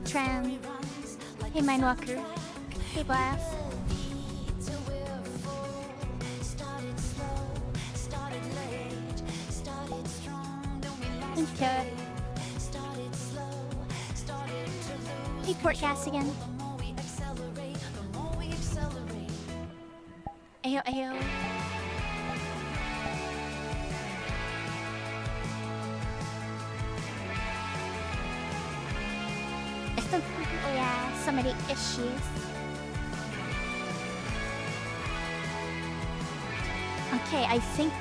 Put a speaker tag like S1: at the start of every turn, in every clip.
S1: Tram. Hey, Mindwalker. Hey, Blast. Thank you. Hey, Portcast again. Ayo, ayo. Oh yeah, some of the issues. Okay, I think...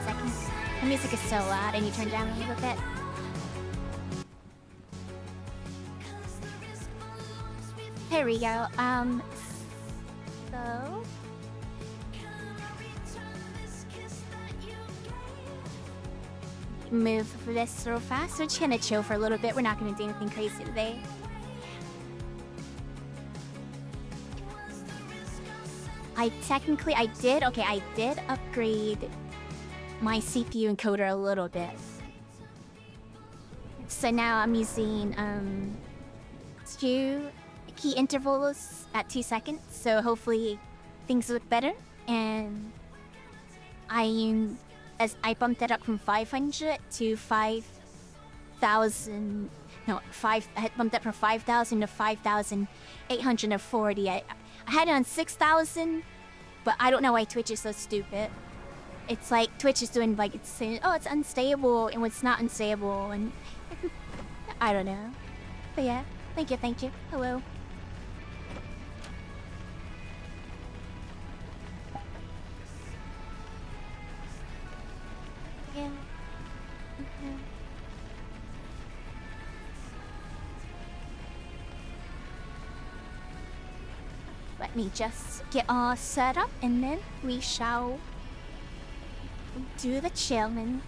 S1: Second. The music is so loud. I need to turn down a little bit. There we go. So... move this real fast. We're just gonna chill for a little bit. We're not gonna do anything crazy today. I did upgrade my CPU encoder a little bit. So now I'm using 2 key intervals at 2 seconds. So hopefully things look better. And I bumped it up from 500 to 5,000. No, I bumped it from 5,000 to 5,840. I had it on 6,000, but I don't know why Twitch is so stupid. It's like Twitch is doing like it's saying, oh, it's unstable, and it's not unstable, and I don't know. But yeah, thank you. Hello. Yeah. Let me just get all set up and then we shall do the chillin'.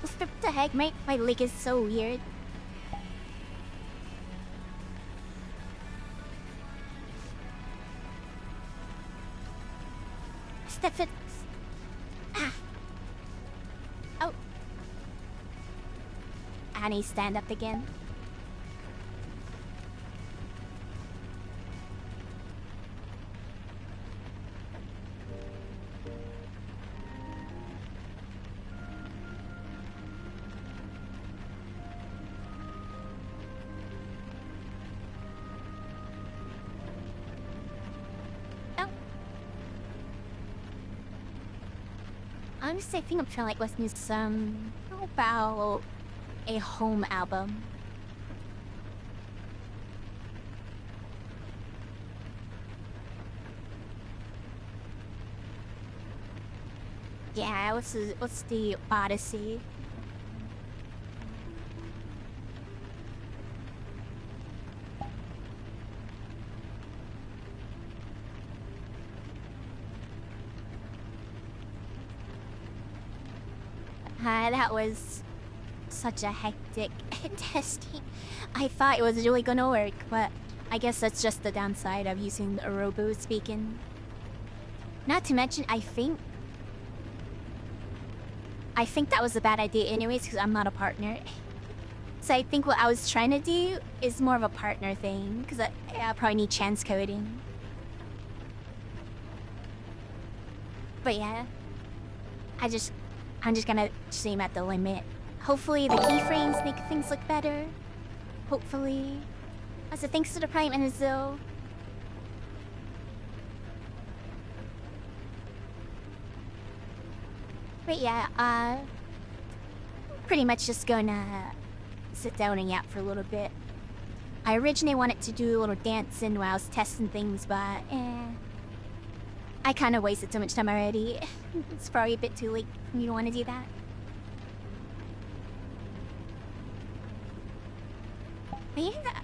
S1: What the heck? My leg is so weird. Step it. Ah. Oh. I need to stand up again. Honestly, I think I'm trying to listen to some... How about a home album? Yeah, what's the Odyssey? That was such a hectic testing. I thought it was really gonna work, but I guess that's just the downside of using a robo speaking. Not to mention, I think that was a bad idea anyways, because I'm not a partner. So I think what I was trying to do is more of a partner thing, because I probably need chance coding. But yeah, I'm just gonna aim at the limit. Hopefully the keyframes make things look better. Hopefully. Also, thanks to the Prime and Azil. But yeah, pretty much just gonna sit down and yap for a little bit. I originally wanted to do a little dancing while I was testing things, but I kind of wasted so much time already. It's probably a bit too late for me to want to do that. But yeah,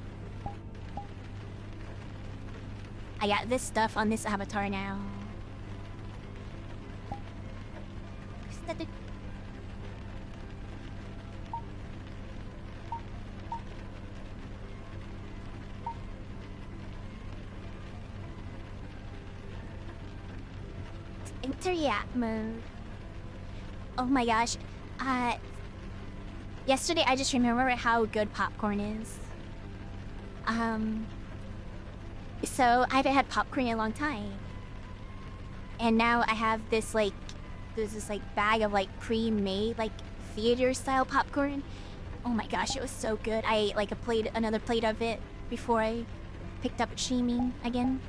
S1: I got this stuff on this avatar now. Teriyaki mode. Oh my gosh. Yesterday I just remember how good popcorn is. So I haven't had popcorn in a long time. And now I have this like, there's this like bag of like pre-made like theater style popcorn. Oh my gosh, it was so good. I ate like another plate of it before I picked up streaming again.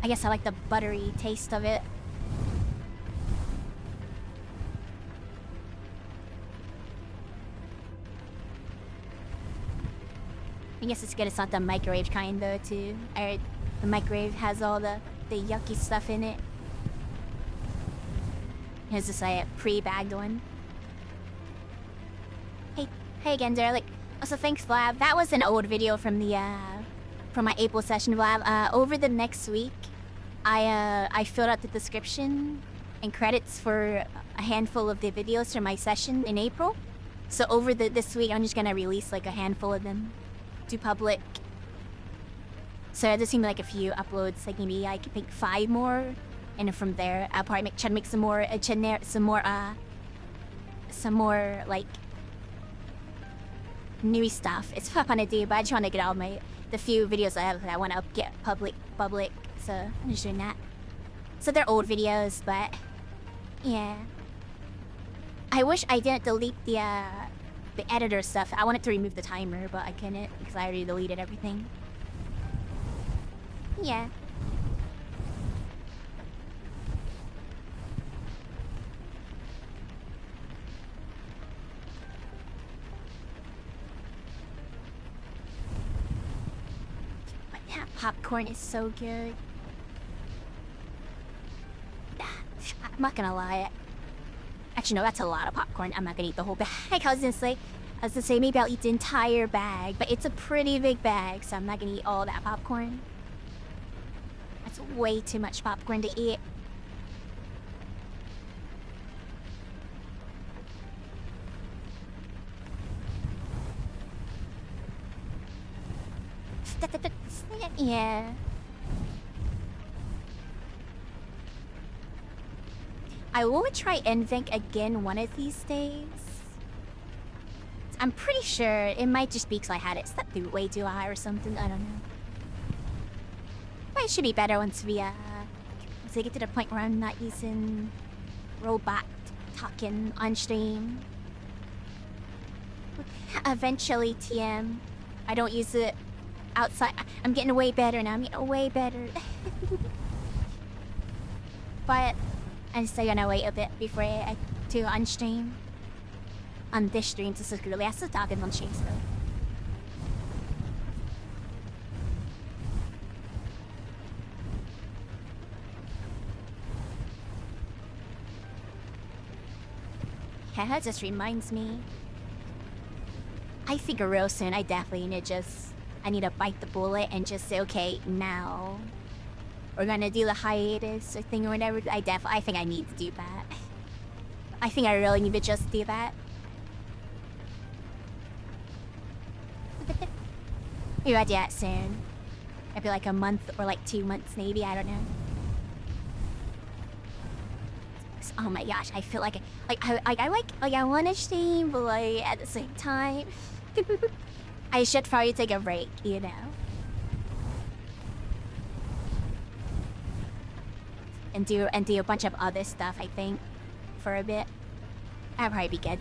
S1: I guess I like the buttery taste of it. I guess it's good it's not the microwave kind though too. The microwave has all the yucky stuff in it. Here's just like a pre-bagged one. Hey again, Derek. Also, thanks, Vlad. That was an old video from the from my April session, Vlad. Over the next week, I filled out the description and credits for a handful of the videos from my session in April. So over this week, I'm just gonna release like a handful of them to public. So there's seem like a few uploads, like maybe I could make 5 more, and from there I'll probably try to make some more like new stuff. It's fun to do, but I just want to get all the few videos I have that I want to get public. So I'm just doing that. So they're old videos, but yeah. I wish I didn't delete the editor stuff. I wanted to remove the timer, but I couldn't because I already deleted everything. Yeah. But yeah, popcorn is so good. I'm not gonna lie. Actually, no, that's a lot of popcorn. I'm not gonna eat the whole bag. I was gonna say maybe I'll eat the entire bag, but it's a pretty big bag, so I'm not gonna eat all that popcorn. That's way too much popcorn to eat. Yeah. I will try NVENC again one of these days. I'm pretty sure it might just be because I had it set through way too high or something. I don't know. But it should be better once we get to the point where I'm not using robot talking on stream. Eventually, TM. I don't use it outside. I'm getting way better now. I'm getting way better. But I'm still gonna wait a bit before I do on stream. On this stream, specifically. I still talking on stream still. Yeah, that just reminds me. I think real soon I definitely need I need to bite the bullet and just say, okay, now we're gonna do the hiatus or thing or whatever. I think I need to do that. I think I really need to just do that. Maybe I'll do that soon. Maybe like a month or like 2 months maybe, I don't know. Oh my gosh, I feel like I want to stream, but like at the same time, I should probably take a break, you know. And do a bunch of other stuff, I think, for a bit. That'd probably be good.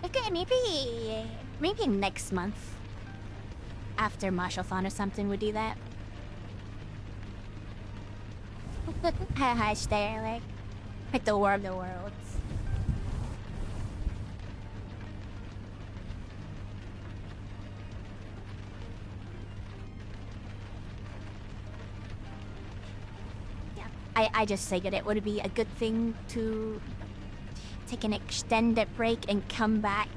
S1: Okay, maybe next month. After Marshall-thon or something, would do that. Hashtag like the War of the Worlds. Yeah, I just figured it would be a good thing to take an extended break and come back,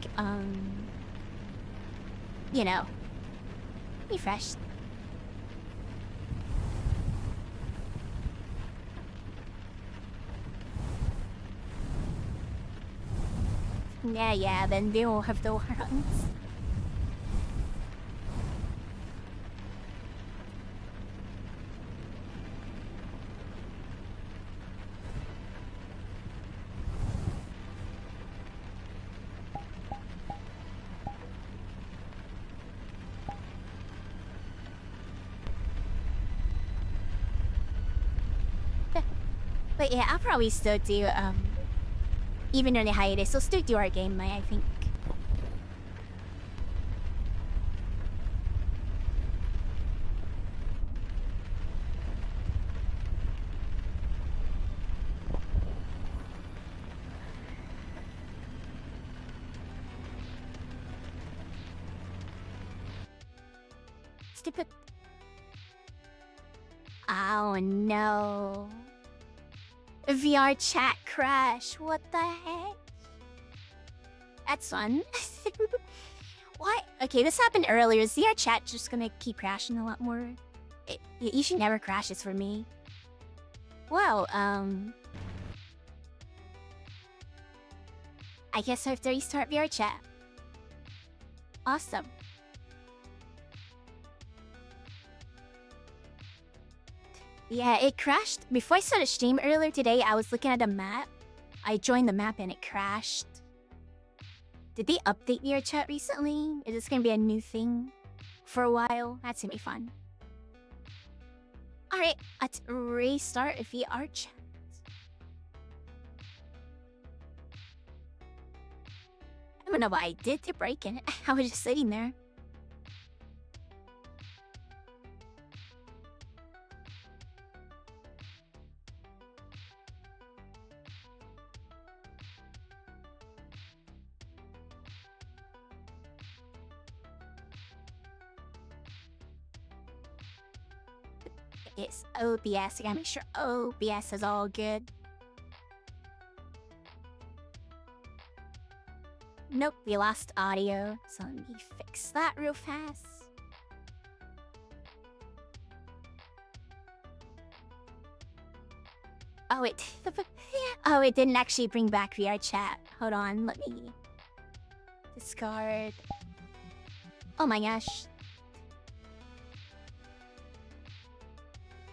S1: you know, refreshed. Yeah, then they will have the runs. But yeah, I'll probably still do, even during the hiatus, we'll still do our game, I think. Stupid. Oh no. VR chat crash. What the heck? That's fun. What? Okay, this happened earlier. Is VR chat just gonna keep crashing a lot more? It usually never crashes for me. Well, I guess I have to restart VR chat. Awesome. Yeah, it crashed. Before I started stream earlier today, I was looking at a map. I joined the map and it crashed. Did they update VR chat recently? Is this gonna be a new thing for a while? That's gonna be fun. Alright, let's restart VR chat. I don't know what I did to break it. I was just sitting there. It's OBS. I gotta make sure OBS is all good. Nope, we lost audio. So let me fix that real fast. Oh, it didn't actually bring back VR chat. Hold on, let me discard. Oh my gosh.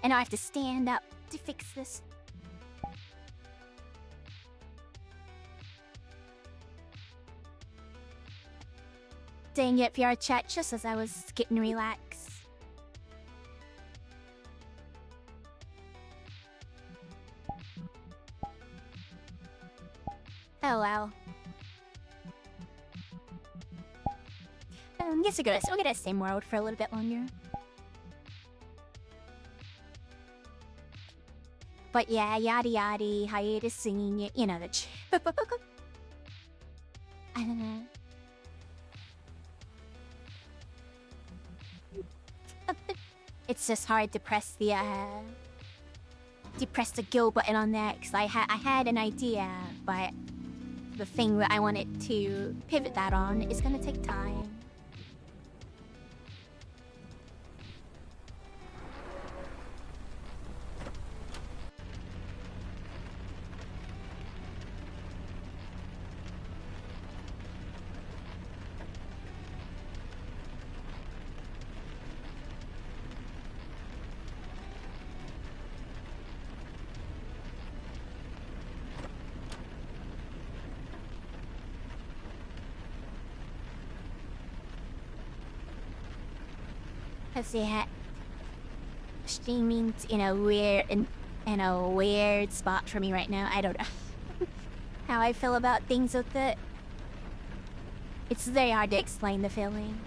S1: And now I have to stand up to fix this. Dang it, VR chat just as I was getting relaxed. Oh wow. Yes, we're gonna stay world for a little bit longer. But yeah, yada yada, hiatus singing, you know the I don't know. It's just hard to press the go button on that because I had an idea, but the thing that I wanted to pivot that on is gonna take time. Cause yeah, streaming's in a weird spot for me right now. I don't know how I feel about things with it. It's very hard to explain the feeling.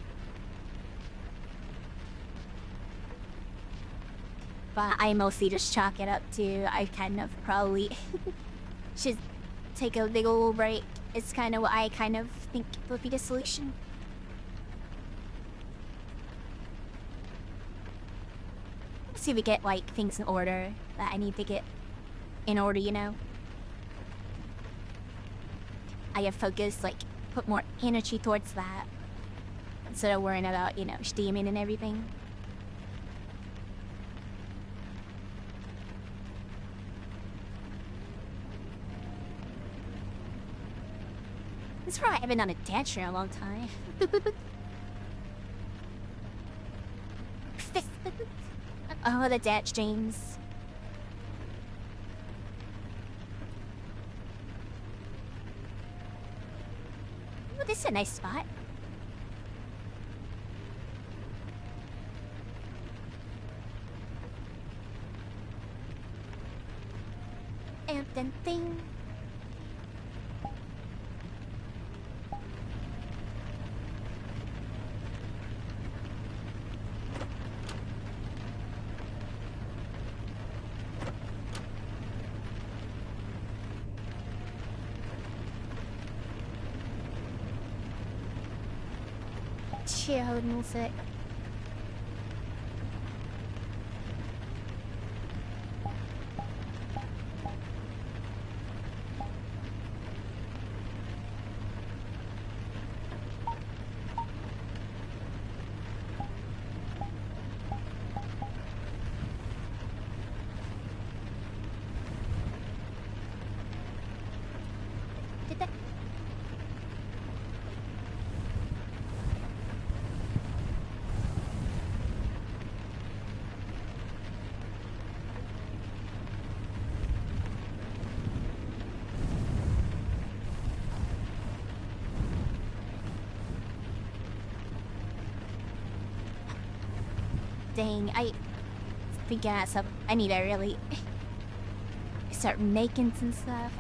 S1: But I mostly just chalk it up to I kind of probably should take a big ol' break. It's kind of what I kind of think would be the solution. See if we get like things in order that I need to get in order, you know. I have focused, like, put more energy towards that instead of worrying about, you know, streaming and everything. This is where I haven't done a dance in a long time. Oh, the dance streams. Oh, this is a nice spot. And then thing. Chill music. Did that? Dang, I think I need to really start making some stuff.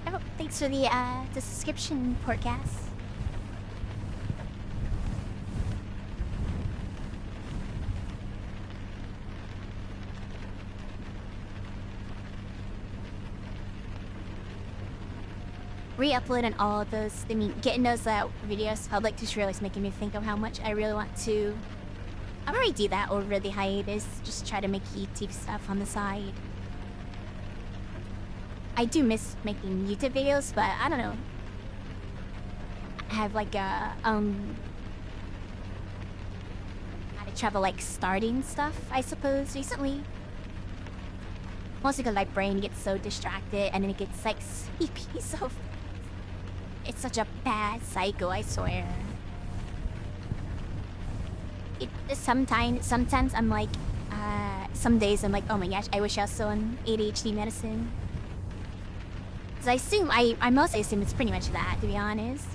S1: Oh, thanks for the subscription, podcast. Re-uploading all of those, I mean, getting those videos public just really is making me think of how much I really want to. I'll probably do that over the hiatus, just try to make YouTube stuff on the side. I do miss making YouTube videos, but I don't know. I have like a had trouble like starting stuff, I suppose, recently. Mostly because my brain gets so distracted and then it gets like sleepy so fast. It's such a bad cycle, I swear. Sometimes I'm like, some days I'm like, oh my gosh, I wish I was still on ADHD medicine. Cause I mostly assume it's pretty much that, to be honest.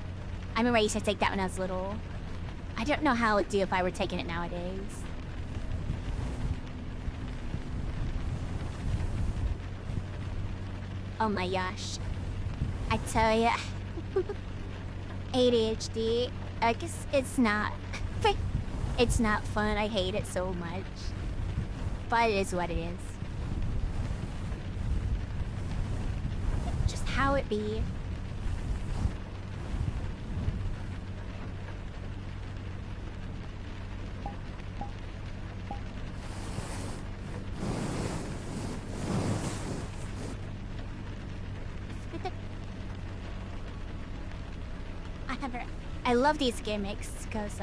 S1: I remember I used to take that when I was little. I don't know how it would do if I were taking it nowadays. Oh my gosh. I tell ya. ADHD, I guess it's not... it's not fun, I hate it so much. But it is what it is. Just how it be. I love these gimmicks because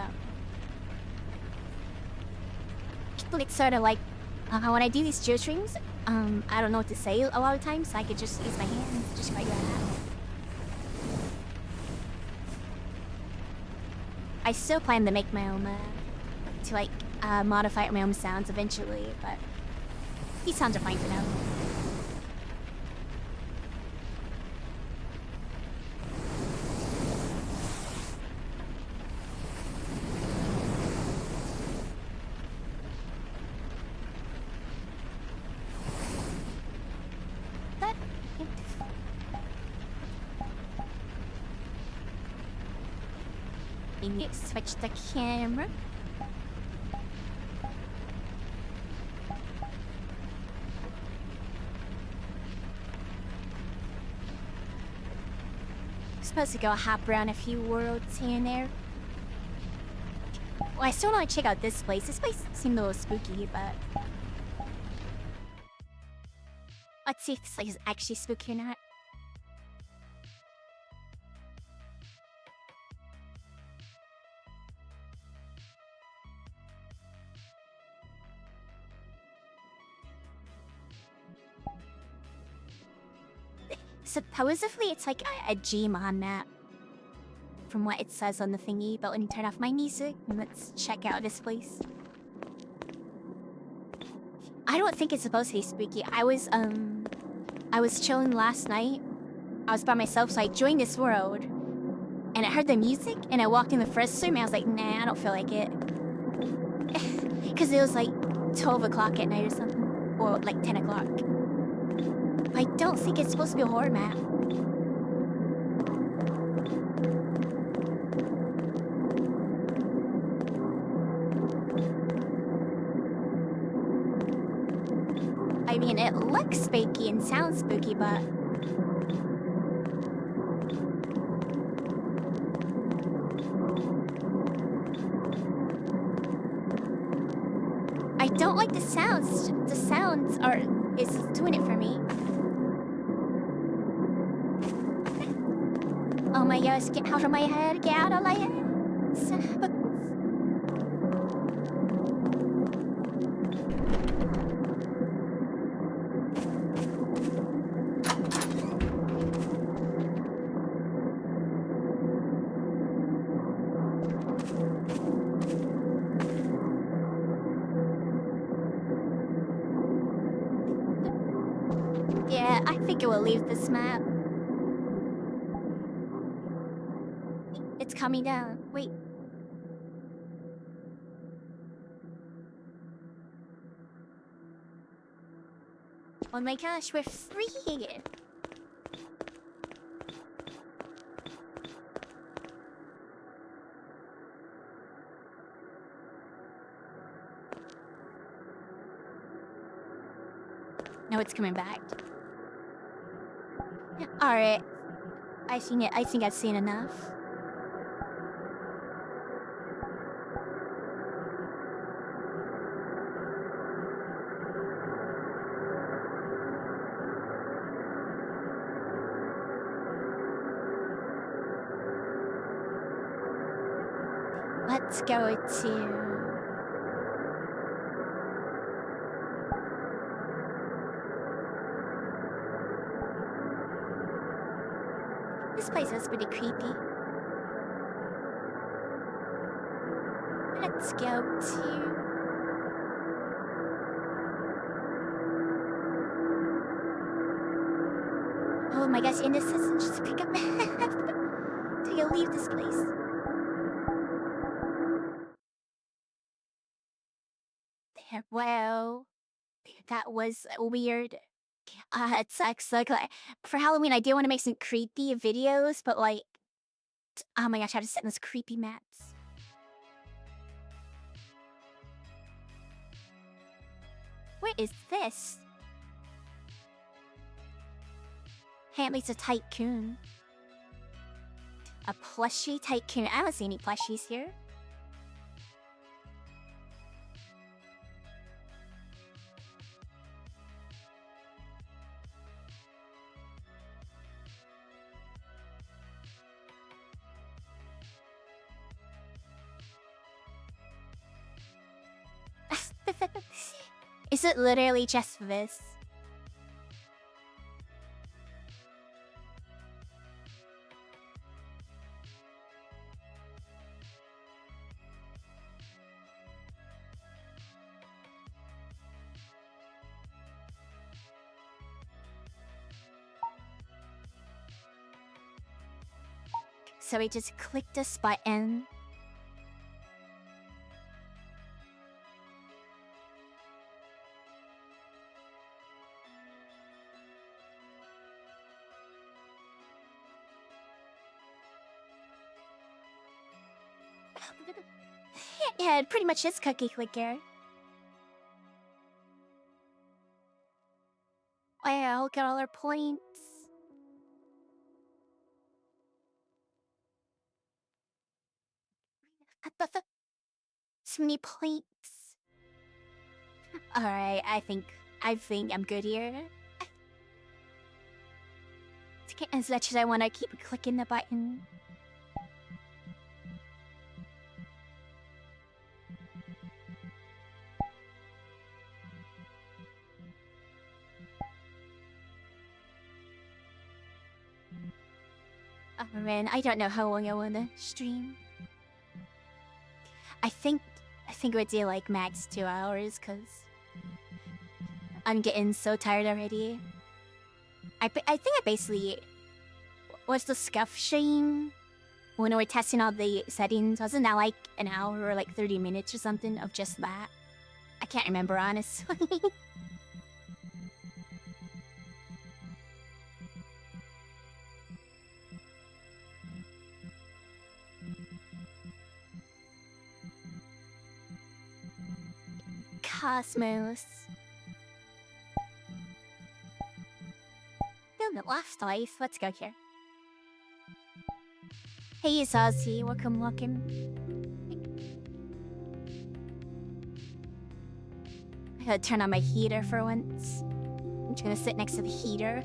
S1: it's sort of like when I do these geo streams, I don't know what to say a lot of times, so I could just use my hands, just like that. I still plan to make my own, to like modify my own sounds eventually, but these sounds are fine for now. Switch the camera. Supposed to go hop around a few worlds here and there. Well, I still want to check out this place. This place seemed a little spooky, but let's see if this place is actually spooky or not. Supposedly it's like a Gmon map. From what it says on the thingy, but let me turn off my music and let's check out this place. I don't think it's supposed to be spooky. I was chilling last night. I was by myself, so I joined this world. And I heard the music, and I walked in the first room, and I was like, nah, I don't feel like it. Because it was like 12 o'clock at night or something. Or like 10 o'clock. I don't think it's supposed to be a horror map. I mean, it looks spooky and sounds spooky, but... I don't like the sounds. The sounds is doing it for me. Oh my gosh, get out of my head, get out of my head. Yeah, I think it will leave this map. It's coming down. Wait. Oh my gosh, we're free! No, it's coming back. Alright. I think I've seen enough. Let's go to... This place is pretty creepy. Let's go to... Oh my gosh, and this isn't just pick up map. Do you leave this place? There, well... That was weird. It sucks. Like, for Halloween, I did want to make some creepy videos, but like... Oh my gosh, I have to sit in those creepy mats. What is this? Apparently it's a tycoon. A plushie tycoon. I don't see any plushies here. Is it literally just this? So we just click this button. Yeah, it pretty much is cookie clicker. Oh yeah, look at all our points. So many points. Alright, I think I'm good here. As much as I want to keep clicking the button. Oh man, I don't know how long I wanna stream. I think it would do like max 2 hours, cause I'm getting so tired already. I think I basically was the scuff stream when we were testing all the settings. Wasn't that like an hour or like 30 minutes or something of just that? I can't remember honestly. Cosmos. Film it last life. Let's go here. Hey, Ozzy. Welcome, welcome. I gotta turn on my heater for once. I'm just gonna sit next to the heater.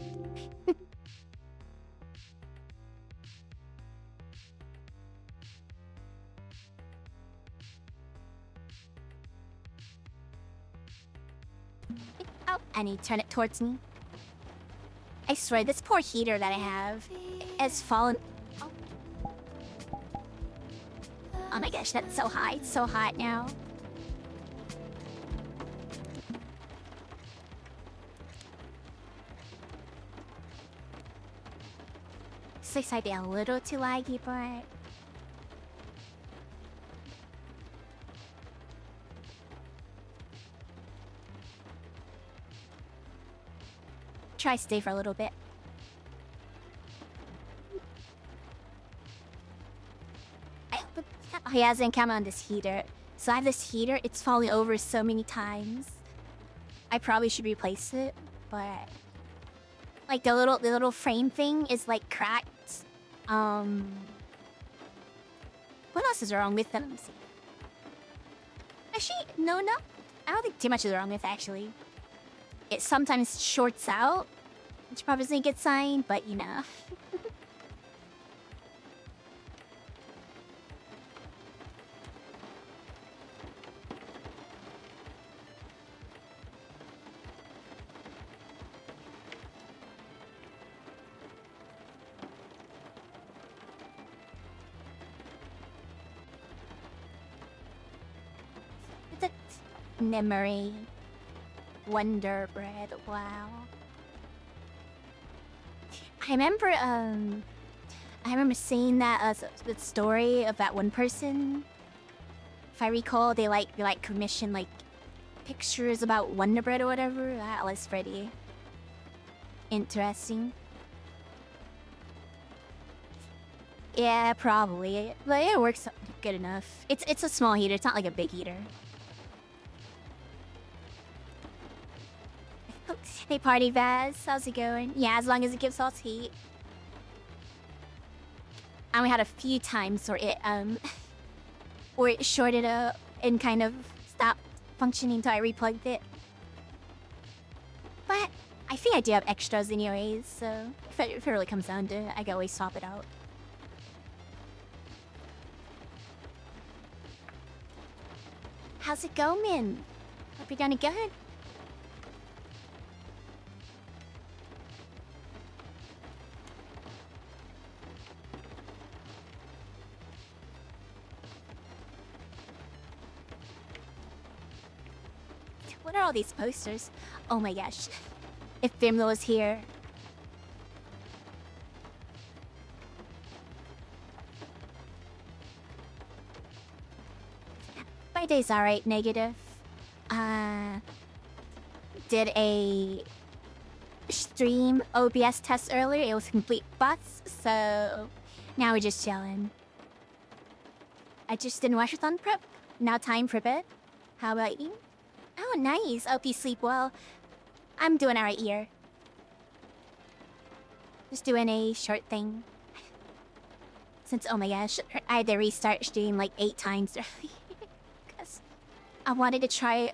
S1: Oh, I need to turn it towards me. I swear, this poor heater that I have has fallen. Oh my gosh, that's so high. It's so hot now. This might be a little too laggy, but try stay for a little bit. He hasn't come on this heater. So I have this heater, it's falling over so many times. I probably should replace it, but like the little frame thing is like cracked. What else is wrong with them? Let me see. Actually, no. I don't think too much is wrong with it, actually. It sometimes shorts out, which probably isn't a good sign, but you know. Memory. Wonder Bread. Wow. I remember seeing that the story of that one person. If I recall, they commissioned like pictures about Wonder Bread or whatever. That was pretty interesting. Yeah, probably. But it works good enough. It's a small heater. It's not like a big heater. Hey, Party Vaz. How's it going? Yeah, as long as it gives off heat. I only had a few times where it shorted up and kind of stopped functioning until I replugged it. But I think I do have extras anyways, so if it really comes down to it, I can always swap it out. How's it going? Hope you're doing good. What are all these posters? Oh my gosh. If Bimlo was here. My day's alright, negative. Did a stream OBS test earlier. It was a complete bust, so now we're just chilling. I just didn't watch on prep. Now time for bed. How about you? Oh, nice. Hope you sleep well. I'm doing alright here. Just doing a short thing. Since, oh my gosh, I had to restart stream like 8 times early. Because I wanted to try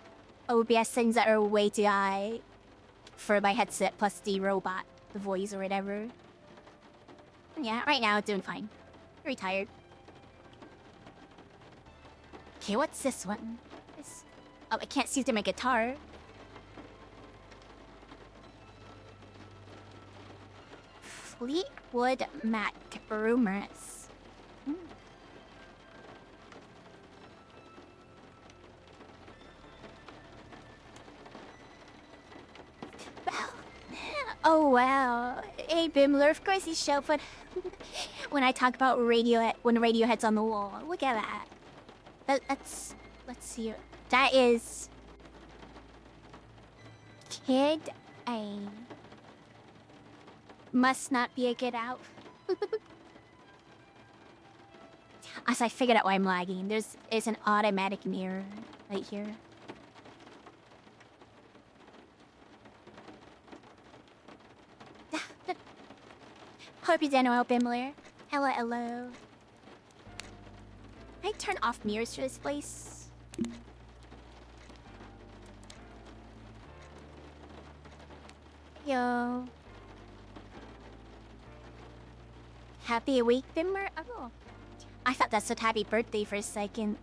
S1: OBS things that are way too high for my headset plus the robot, the voice or whatever. Yeah, right now doing fine. Very tired. Okay, what's this one? Oh, I can't see through my guitar. Fleetwood Mac rumors. Well, oh wow. Hey Bimler, of course you show, but when I talk about when Radiohead's on the wall, look at that. Let's see. That is Kid A. Must not be a Get Out. As I figured out why I'm lagging. There's an automatic mirror right here. Hope you're doing well, Bimler. Hello, hello. Can I turn off mirrors for this place? Yo. Happy week, Bimmer? Oh. I thought that said happy birthday for a second.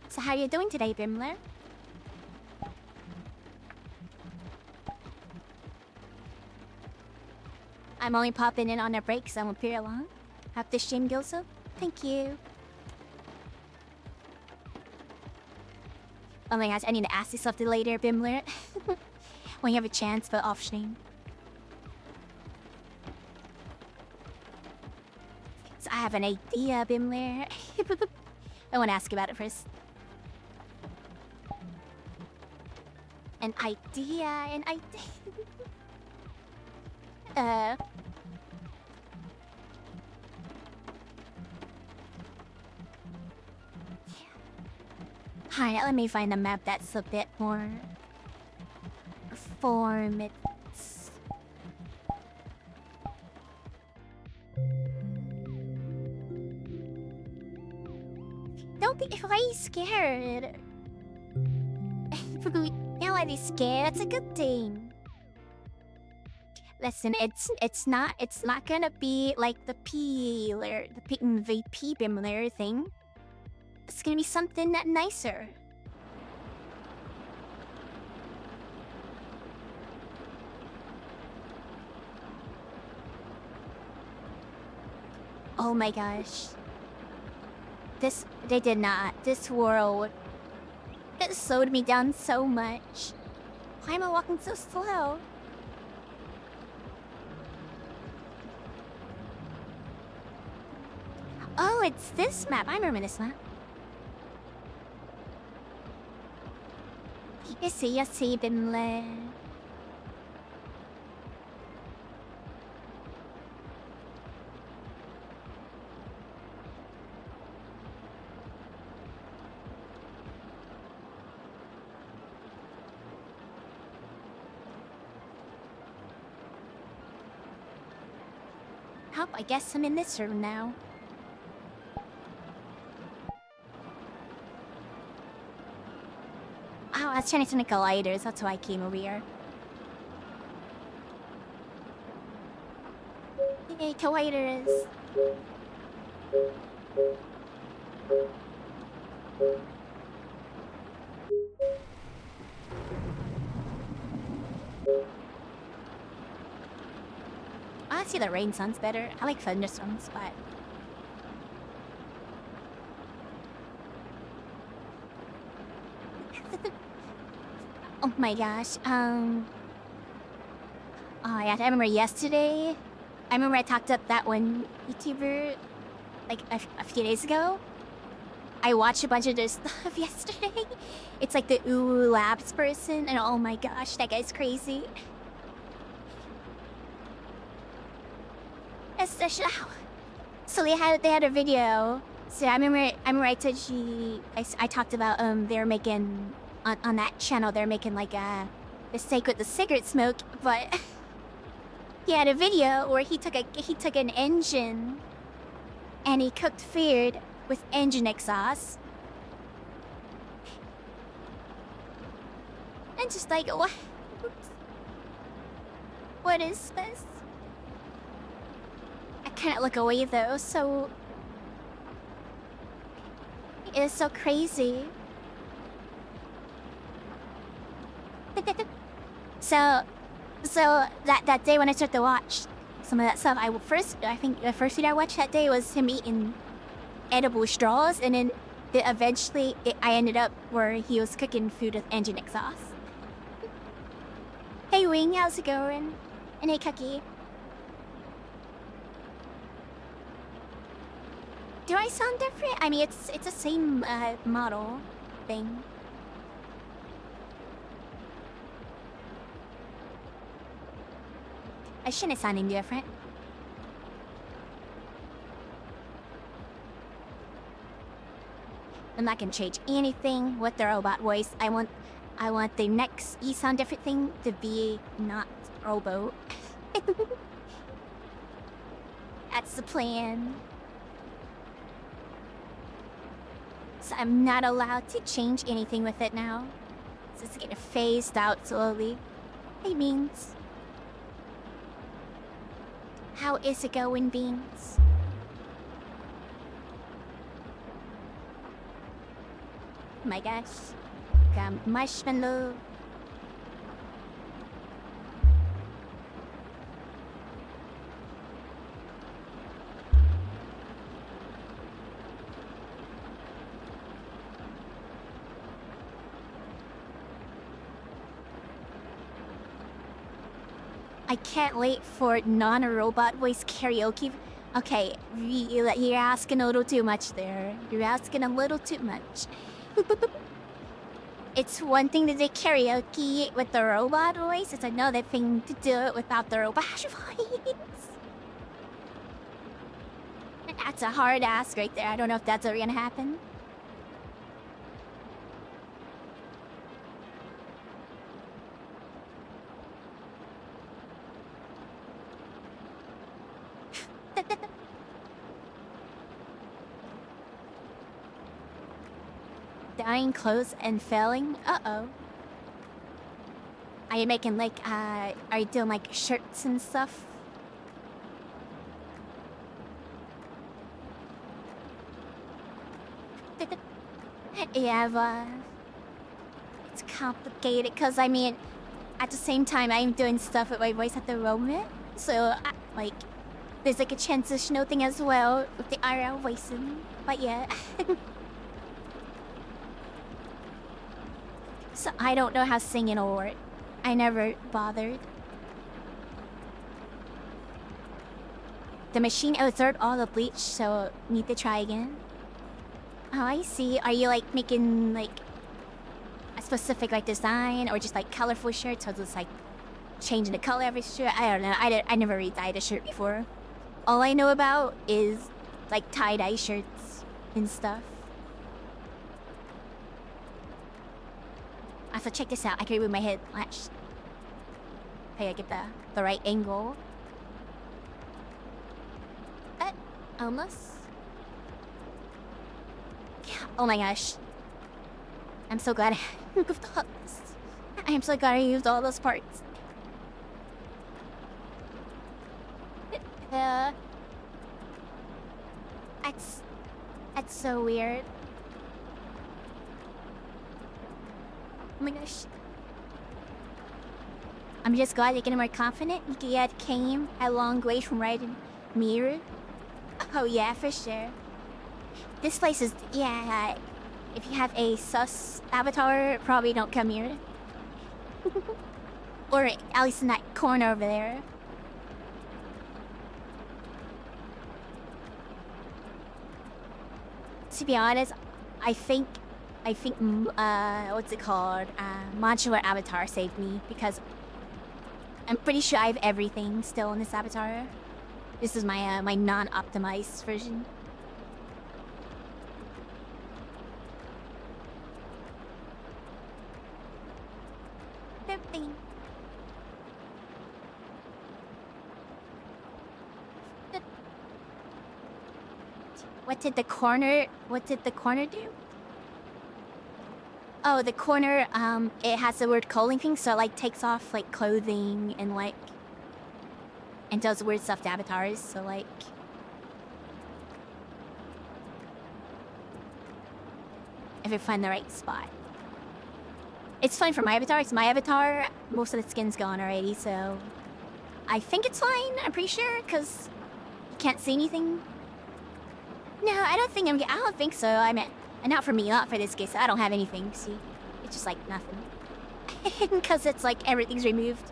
S1: So how are you doing today, Bimler? I'm only popping in on a break, so I won't be long. Have the stream go so? Thank you. Oh my gosh, I need to ask you something later, Bimler. When you have a chance, but off stream. So I have an idea, Bimler. I want to ask you about it first. An idea. Alright, let me find a map that's a bit more formative. Don't be. Why are you scared? Yeah, why are you scared? That's a good thing. Listen, it's not gonna be like the VP Bimler thing. It's gonna be something nicer. Oh my gosh. They did not. This world, it slowed me down so much. Why am I walking so slow? Oh, it's this map. I remember this map. You see, Bimler. I guess I'm in this room now. Oh, I was trying to turn the colliders. That's why I came over here. Hey, colliders. I see the rain sounds better. I like thunderstorms, but oh my gosh. Oh yeah, I remember yesterday. I remember I talked up that one YouTuber like a few days ago. I watched a bunch of their stuff yesterday. It's like the Ooh Labs person, and oh my gosh, that guy's crazy. So they had a video. So I remember I told you I talked about they're making on that channel they're making like a steak with the cigarette smoke, but he had a video where he took an engine and he cooked food with engine exhaust. And just like what? What is this? can't look away though, so... It's so crazy. So that day when I started to watch some of that stuff, I think the first thing I watched that day was him eating edible straws, and then eventually I ended up where he was cooking food with engine exhaust. Hey Wing, how's it going? And hey Cookie. Do I sound different? I mean, it's the same model thing. I shouldn't sound any different. I'm not gonna change anything with the robot voice. I want the next sound different thing to be not robo. That's the plan. So I'm not allowed to change anything with it now. So it's getting phased out slowly. Hey Beans. How is it going, Beans? Oh my gosh. Got marshmallow. I can't wait for non-robot voice karaoke. Okay, you're asking a little too much there. You're asking a little too much. It's one thing to do karaoke with the robot voice. It's another thing to do it without the robot voice. That's a hard ask right there. I don't know if that's ever gonna happen. Dying close and failing? Uh-oh. Are you making like, are you doing like shirts and stuff? Yeah, but... It's complicated, because I mean, at the same time, I'm doing stuff with my voice at the moment. So, like, there's like a transitional thing as well with the IRL voicing. But yeah. So I don't know how singing will work. I never bothered. The machine absorbed all the bleach, so need to try again. Oh, I see. Are you like making like a specific like design or just like colorful shirts, or just like changing the color of a shirt? I don't know. I never re-dyed a shirt before. All I know about is like tie-dye shirts and stuff. So check this out. I can remove my head. Watch. Okay, I get the right angle. Almost. Yeah. Oh my gosh. I'm so glad I removed all this. I am so glad I used all those parts. That's so weird. Oh my gosh. I'm just glad you're getting more confident. You can get came a long way from riding mirror. Oh yeah, for sure. This place is, yeah, if you have a sus avatar, probably don't come here. Or at least in that corner over there. To be honest, I think what's it called? Modular Avatar saved me, because I'm pretty sure I have everything still in this avatar. This is my my non-optimized version. Everything. What did the corner do? Oh, the corner, it has the word clothing thing, so it, like, takes off, like, clothing and, like... And does weird stuff to avatars, so, like... if I find the right spot. It's fine for my avatar. It's my avatar. Most of the skin's gone already, so I think it's fine. I'm pretty sure, because you can't see anything. No, I don't think so. I mean, not for me, not for this case. I don't have anything, see? It's just like nothing. Because it's like everything's removed.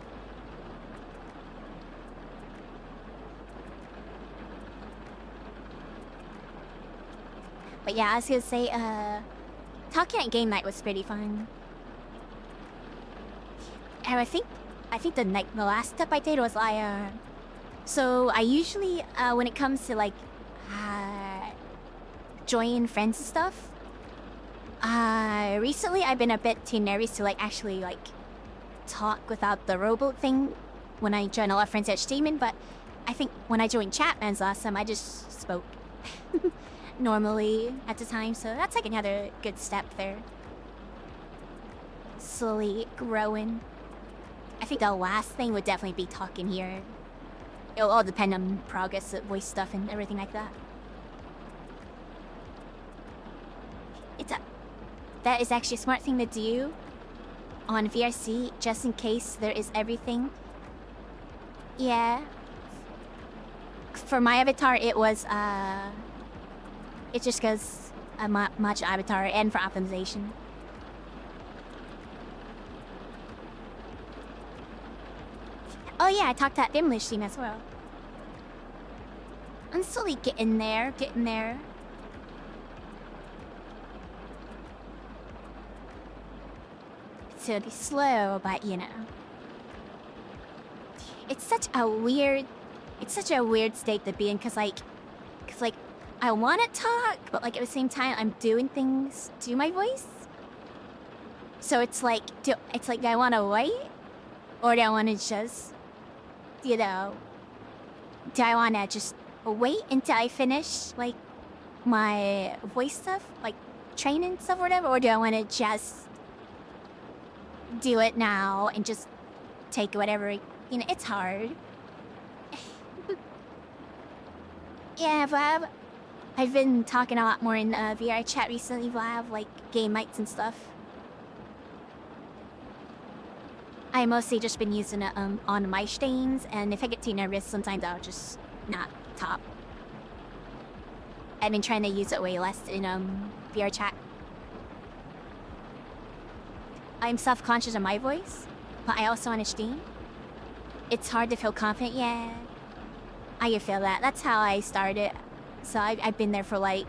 S1: But yeah, I was gonna say, talking at game night was pretty fun. And I think the last step I did was so I usually, when it comes to like, join friends and stuff, recently I've been a bit too nervous to like actually like talk without the rowboat thing when I join a lot of friends at streaming, but I think when I joined Chatman's last time, I just spoke normally at the time, so that's like another good step there. Slowly growing. I think the last thing would definitely be talking here. It'll all depend on progress, voice stuff, and everything like that. That is actually a smart thing to do on VRC, just in case there is everything. Yeah. For my avatar, it was, it just goes a much avatar and for optimization. Oh yeah, I talked at Dimlish team as well. I'm slowly getting there. It's really slow, but you know. It's such a weird state to be in, cause like I want to talk, but like at the same time I'm doing things to my voice. So it's like, do I want to wait, or do I want to just, you know, do I want to just wait until I finish like my voice stuff, like training stuff or whatever, or do I want to just do it now and just take whatever, you know, it's hard. Yeah, Vlad, I've been talking a lot more in VR chat recently, Vlad, like game mics and stuff. I mostly just been using it on my streams, and if I get too nervous, sometimes I'll just not talk. I've been trying to use it way less in VR chat. I'm self-conscious of my voice, but I also want to stream. It's hard to feel confident, yeah. I can feel that. That's how I started. So I've been there for like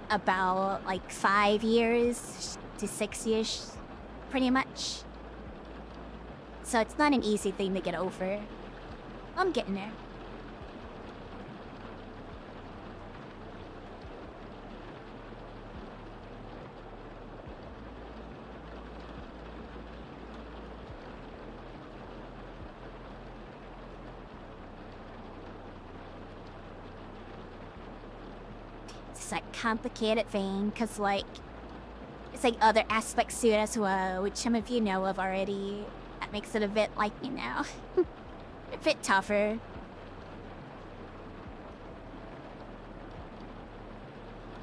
S1: about like 5 years to 6 years, pretty much. So it's not an easy thing to get over. I'm getting there. It's like complicated thing, cause like it's like other aspects to it as well, which some of you know of already. That makes it a bit like, you know, a bit tougher.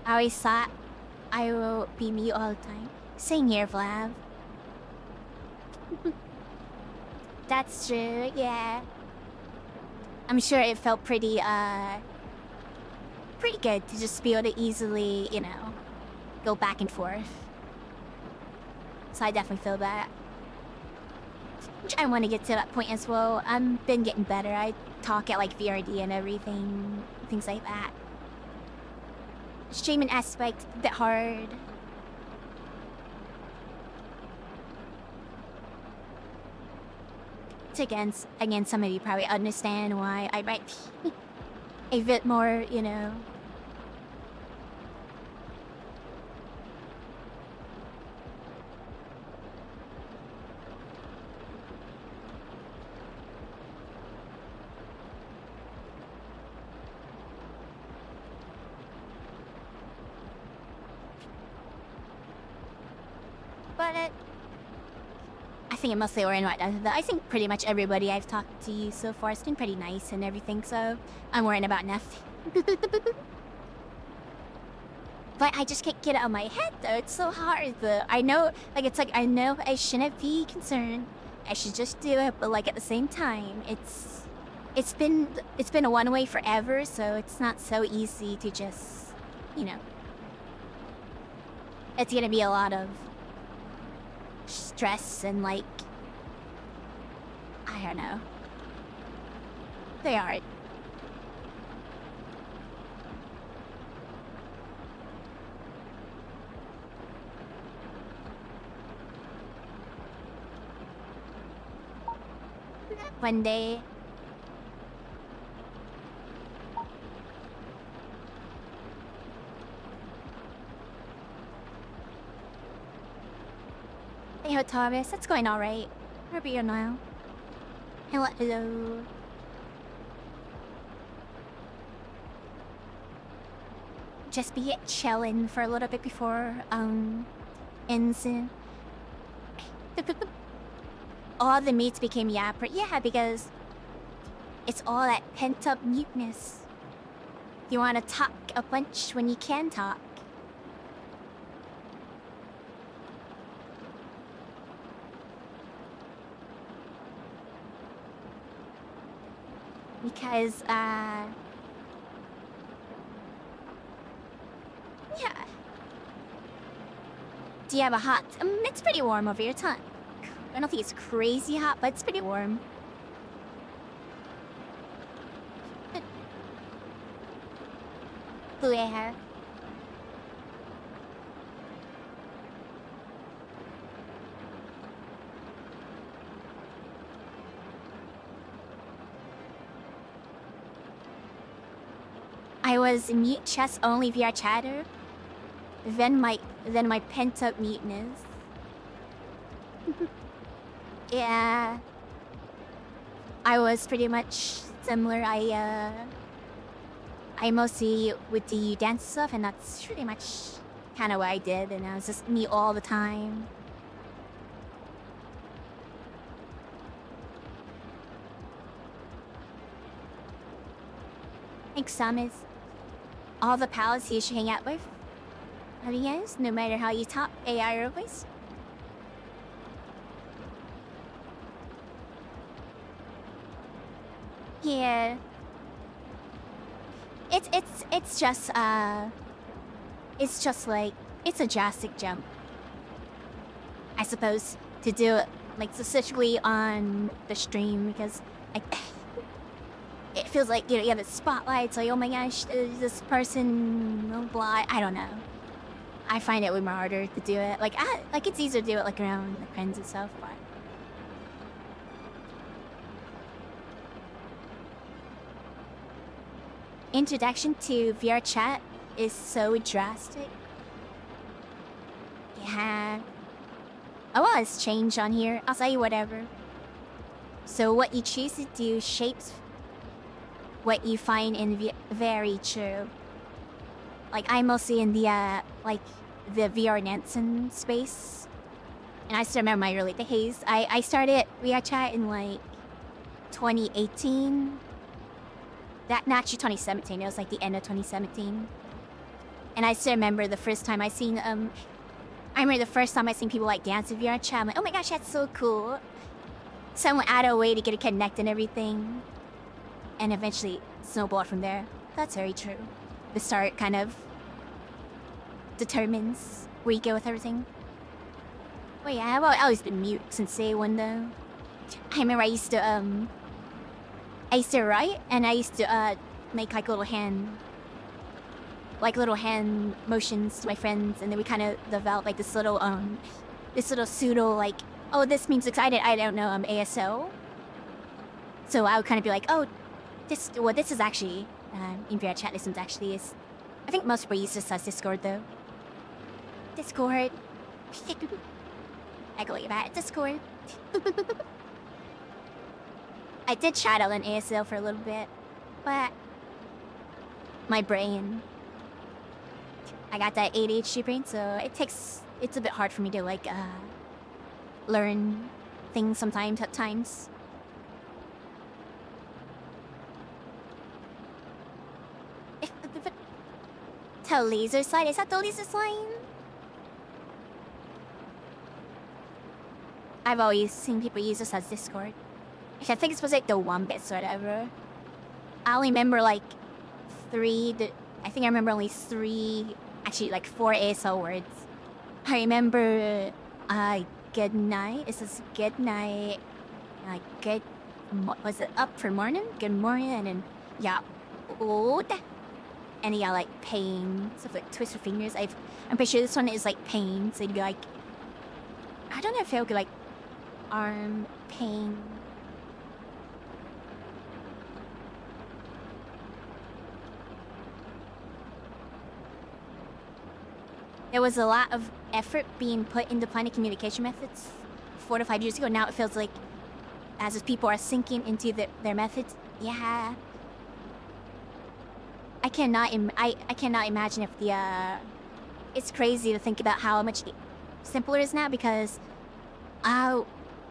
S1: I always thought I will be me all the time. Same here, Vlad. That's true, yeah. I'm sure it felt pretty good to just be able to easily, you know, go back and forth. So I definitely feel that. Which I want to get to that point as well. I've been getting better. I talk at like VRD and everything, things like that. Streaming aspect, a bit hard. It's again, some of you probably understand why I might be a bit more, you know. But I think it mostly oriented right now. I think pretty much everybody I've talked to you so far has been pretty nice and everything, so I'm worrying about nothing. But I just can't get it out of my head though. It's so hard though. I know, like it's like I know I shouldn't be concerned. I should just do it, but like at the same time, it's been a one way forever, so it's not so easy to just, you know. It's gonna be a lot of stress and like I don't know. They are. One day. Hey, Thomas, it's going alright. How are you now? Hello, hello. Just be chilling for a little bit before, ends. All the meats became yapper. Yeah, because it's all that pent-up muteness. You want to talk a bunch when you can talk. Because, yeah. Do you have a hot... it's pretty warm over here, it's hot. I don't think it's crazy hot, but it's pretty warm. Blue hair. I was mute chess only via chatter. Then my pent-up muteness. Yeah. I was pretty much similar. I mostly would do dance stuff, and that's pretty much kind of what I did, and I was just me all the time. Thanks, Samus. All the pals you should hang out with. Have you guys? No matter how you talk, AI or voice. Yeah. It's just like it's a drastic jump. I suppose to do it like specifically on the stream because like it feels like you have the spotlights like oh my gosh this person blah, blah I don't know. I find it way more harder to do it like it's easier to do it like around the friends and stuff but. Introduction to VR chat is so drastic. Yeah. Oh well, it's changed on here. I'll say whatever. So what you choose to do shapes what you find in very true. Like I'm mostly in the like the VR Nansen space, and I still remember my early days. I started VR chat in like 2018. Not actually 2017. It was like the end of 2017. And I still remember the first time I seen people like dance in VR chat. I'm like, oh my gosh, that's so cool. Someone added a way to get it connected and everything. And eventually snowballed from there. That's very true. The start kind of determines where you go with everything. Well yeah, I've always been mute since day one though. I remember I used to write, and I used to make like little hand motions to my friends, and then we kind of developed like this little pseudo like, oh this means excited, I don't know, ASL. So I would kind of be like, oh, this is actually in VR chat. This actually is. I think most people use this as Discord though. Discord. I go like that. Discord. I did chattel in ASL for a little bit, but my brain, I got that ADHD brain, so it's a bit hard for me to like learn things sometimes at times. To laser slide? Is that the laser slide? I've always seen people use this as Discord. I think it's supposed to be like the 1-bits or whatever. I only remember like I think I remember only 3, actually like 4 ASL words. I remember good night. It says good night. Good, was it up for morning? Good morning, and then yeah, old. And yeah, like pain. So like twist your fingers. I'm pretty sure this one is like pain. So it'd be like, I don't know if it would be like arm pain. There was a lot of effort being put into planning communication methods 4 to 5 years ago. Now it feels like as if people are sinking into their methods. Yeah. I cannot imagine if the it's crazy to think about how much simpler it is now, because I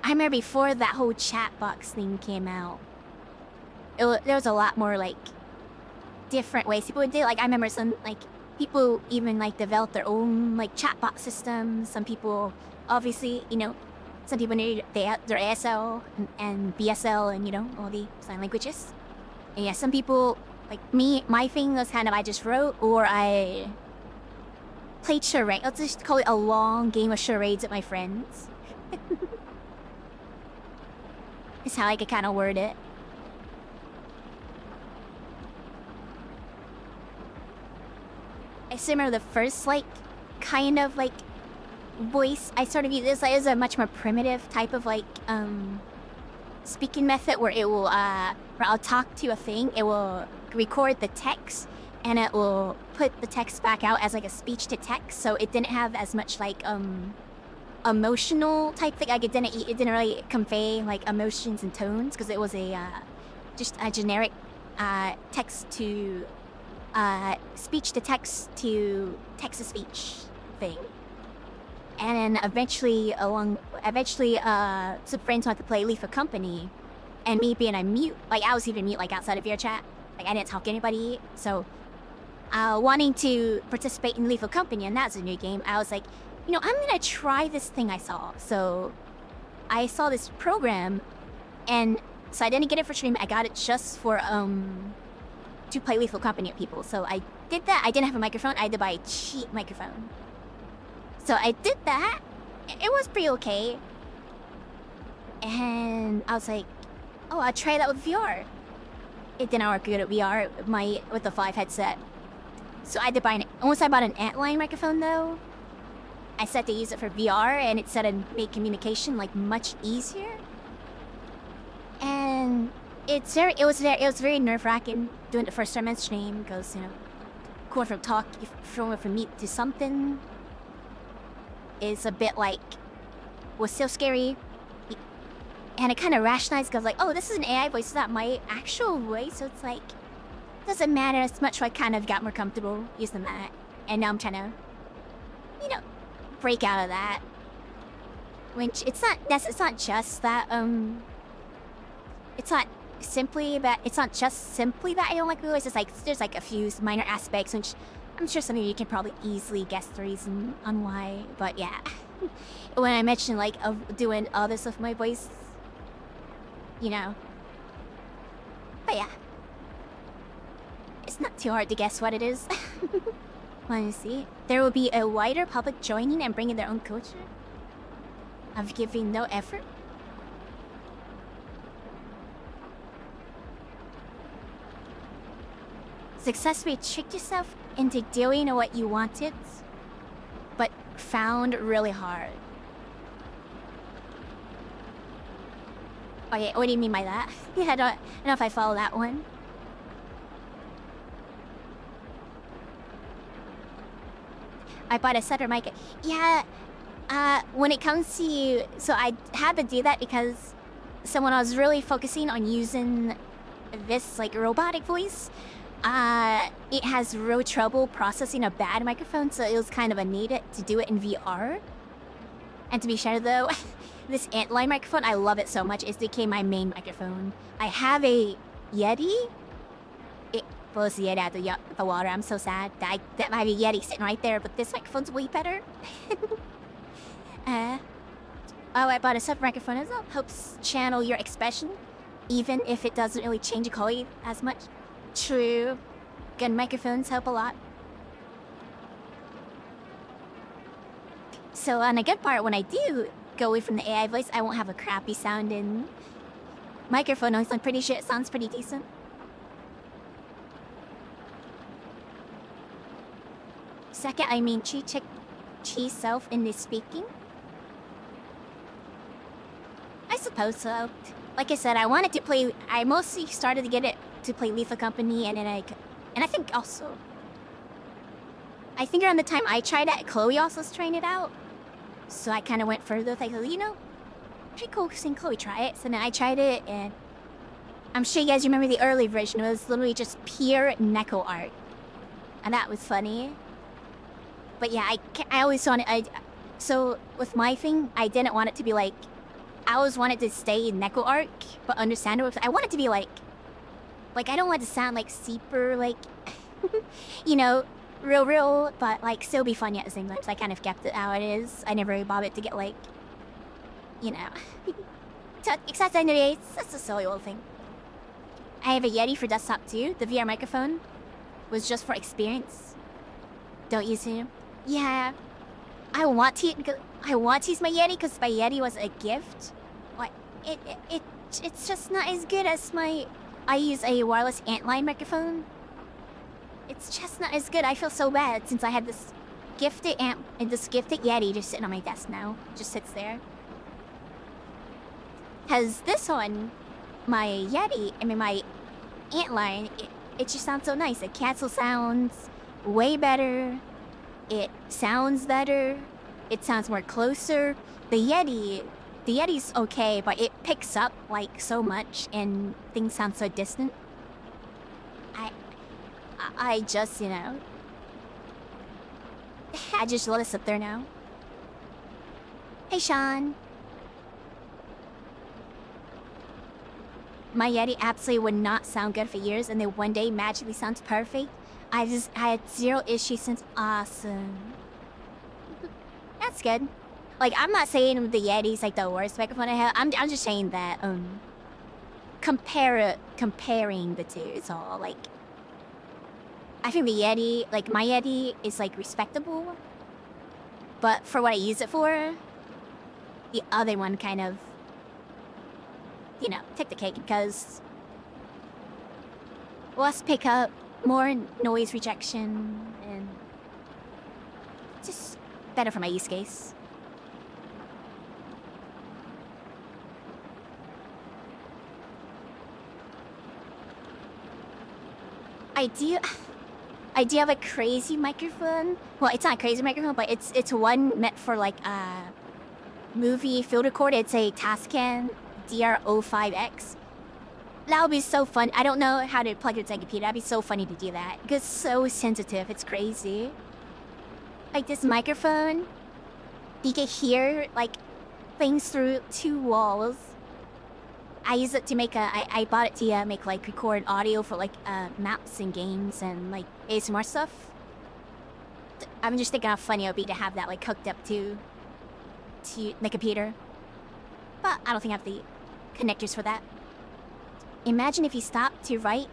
S1: remember before that whole chat box thing came out, there was a lot more like different ways people would do it. Like I remember some like people even like developed their own like chatbot systems. Some people, obviously, you know, some people need their ASL and BSL and, you know, all the sign languages. And yeah, some people, like me, my thing was kind of I just wrote or I played charades. Let's just call it a long game of charades with my friends. Is how I could kind of word it. I still remember the first, like, kind of, like, voice I sort of used. This is a much more primitive type of, like, speaking method where it will, where I'll talk to a thing, it will record the text, and it will put the text back out as, like, a speech-to-text, so it didn't have as much, like, emotional type thing. Like, it didn't really convey, like, emotions and tones, because it was just a generic, text to speech to text to text to speech thing. And then eventually some friends wanted to play Leaf of Company, and me being a mute, like I was even mute like outside of VRChat, like I didn't talk to anybody, so wanting to participate in Leaf of Company, and that's a new game, I was like, you know, I'm gonna try this thing I saw. So I saw this program, and so I didn't get it for stream, I got it just for to play Lethal Company with people. So I did that. I didn't have a microphone. I had to buy a cheap microphone. So I did that. It was pretty okay. And I was like, oh, I'll try that with VR. It didn't work good at VR with the 5 headset. So I had to buy once I bought an Antline microphone though, I set to use it for VR, and it said to make communication like much easier. And it was very nerve-wracking doing the first time on stream, because, you know, going from mute to something is a bit like, was still scary. And I kind of rationalized, because like, oh, this is an AI voice, it's not my actual voice, so it's like, doesn't matter as much, so I kind of got more comfortable using that. And now I'm trying to, you know, break out of that. Which, it's not just that, it's not just simply that I don't like the voice. It's like there's like a few minor aspects, which I'm sure some of you can probably easily guess the reason on why. But yeah, when I mentioned like doing other stuff with my voice, you know. But yeah, it's not too hard to guess what it is. Let me see. There will be a wider public joining and bringing their own culture of giving no effort. Successfully tricked yourself into doing what you wanted, but found really hard. Okay, what do you mean by that? Yeah, I don't know if I follow that one. I bought a setter mic. Yeah, when it comes to you, so I had to do that because someone I was really focusing on using this like robotic voice. It has real trouble processing a bad microphone, so it was kind of a need to do it in VR. And to be sure though, this Antline microphone, I love it so much, it became my main microphone. I have a Yeti. pulls the Yeti out of the water. I'm so sad. That might be Yeti sitting right there, but this microphone's way better. Oh, I bought a sub microphone as well. Helps channel your expression, even if it doesn't really change the quality as much. True. Good microphones help a lot. So on a good part, when I do go away from the AI voice, I won't have a crappy sounding microphone noise. I'm pretty sure it sounds pretty decent. Second, I mean, check self in this speaking. I suppose so. Like I said, I wanted to play. I mostly started to get it to play Lethal Company, and then I think also. I think around the time I tried it, Chloe also was trying it out. So I kind of went further. Like, you know, pretty cool seeing Chloe try it. So then I tried it, and I'm sure you guys remember the early version. It was literally just pure Neko art, and that was funny. But yeah, I always wanted. So with my thing, I didn't want it to be like. I always wanted to stay in Neko art, but understandable. I want it to be like I don't want it to sound like super like, you know, real, but like still be funny at the same time. So I kind of kept it how it is. I never really bothered to get like, you know, except anyways, that's a silly little thing. I have a Yeti for desktop too. The VR microphone was just for experience. Don't use it. Yeah, I want to use my Yeti because my Yeti was a gift. Like it's just not as good as my. I use a wireless antline microphone. It's just not as good. I feel so bad since I had this gifted amp and this gifted Yeti just sitting on my desk now. Just sits there. Has this one, my Yeti, I mean my antline, it just sounds so nice. It cancels sounds way better. It sounds better. It sounds more closer. The Yeti's okay, but it picks up like so much and things sound so distant. I just, you know, I just let it sit there now. Hey, Sean. My Yeti absolutely would not sound good for years, and then one day magically sounds perfect. I had zero issues since. Awesome. That's good. Like, I'm not saying the Yeti's like the worst microphone I have. I'm just saying that comparing the two is all. Like, I think the Yeti, like my Yeti, is like respectable, but for what I use it for, the other one kind of, you know, take the cake because less pickup, more noise rejection, and just better for my use case. I do have a crazy microphone. Well, it's not a crazy microphone, but it's one meant for like movie field record. It's a Tascam DR05X. That would be so fun. I don't know how to plug it into a computer. That'd be so funny to do that. Because it's so sensitive. It's crazy. Like this microphone, you can hear like things through 2 walls. I use it to make I bought it to make like record audio for like maps and games and like ASMR stuff. I'm just thinking how funny it would be to have that like hooked up to the computer. But I don't think I have the connectors for that. Imagine if you stopped to write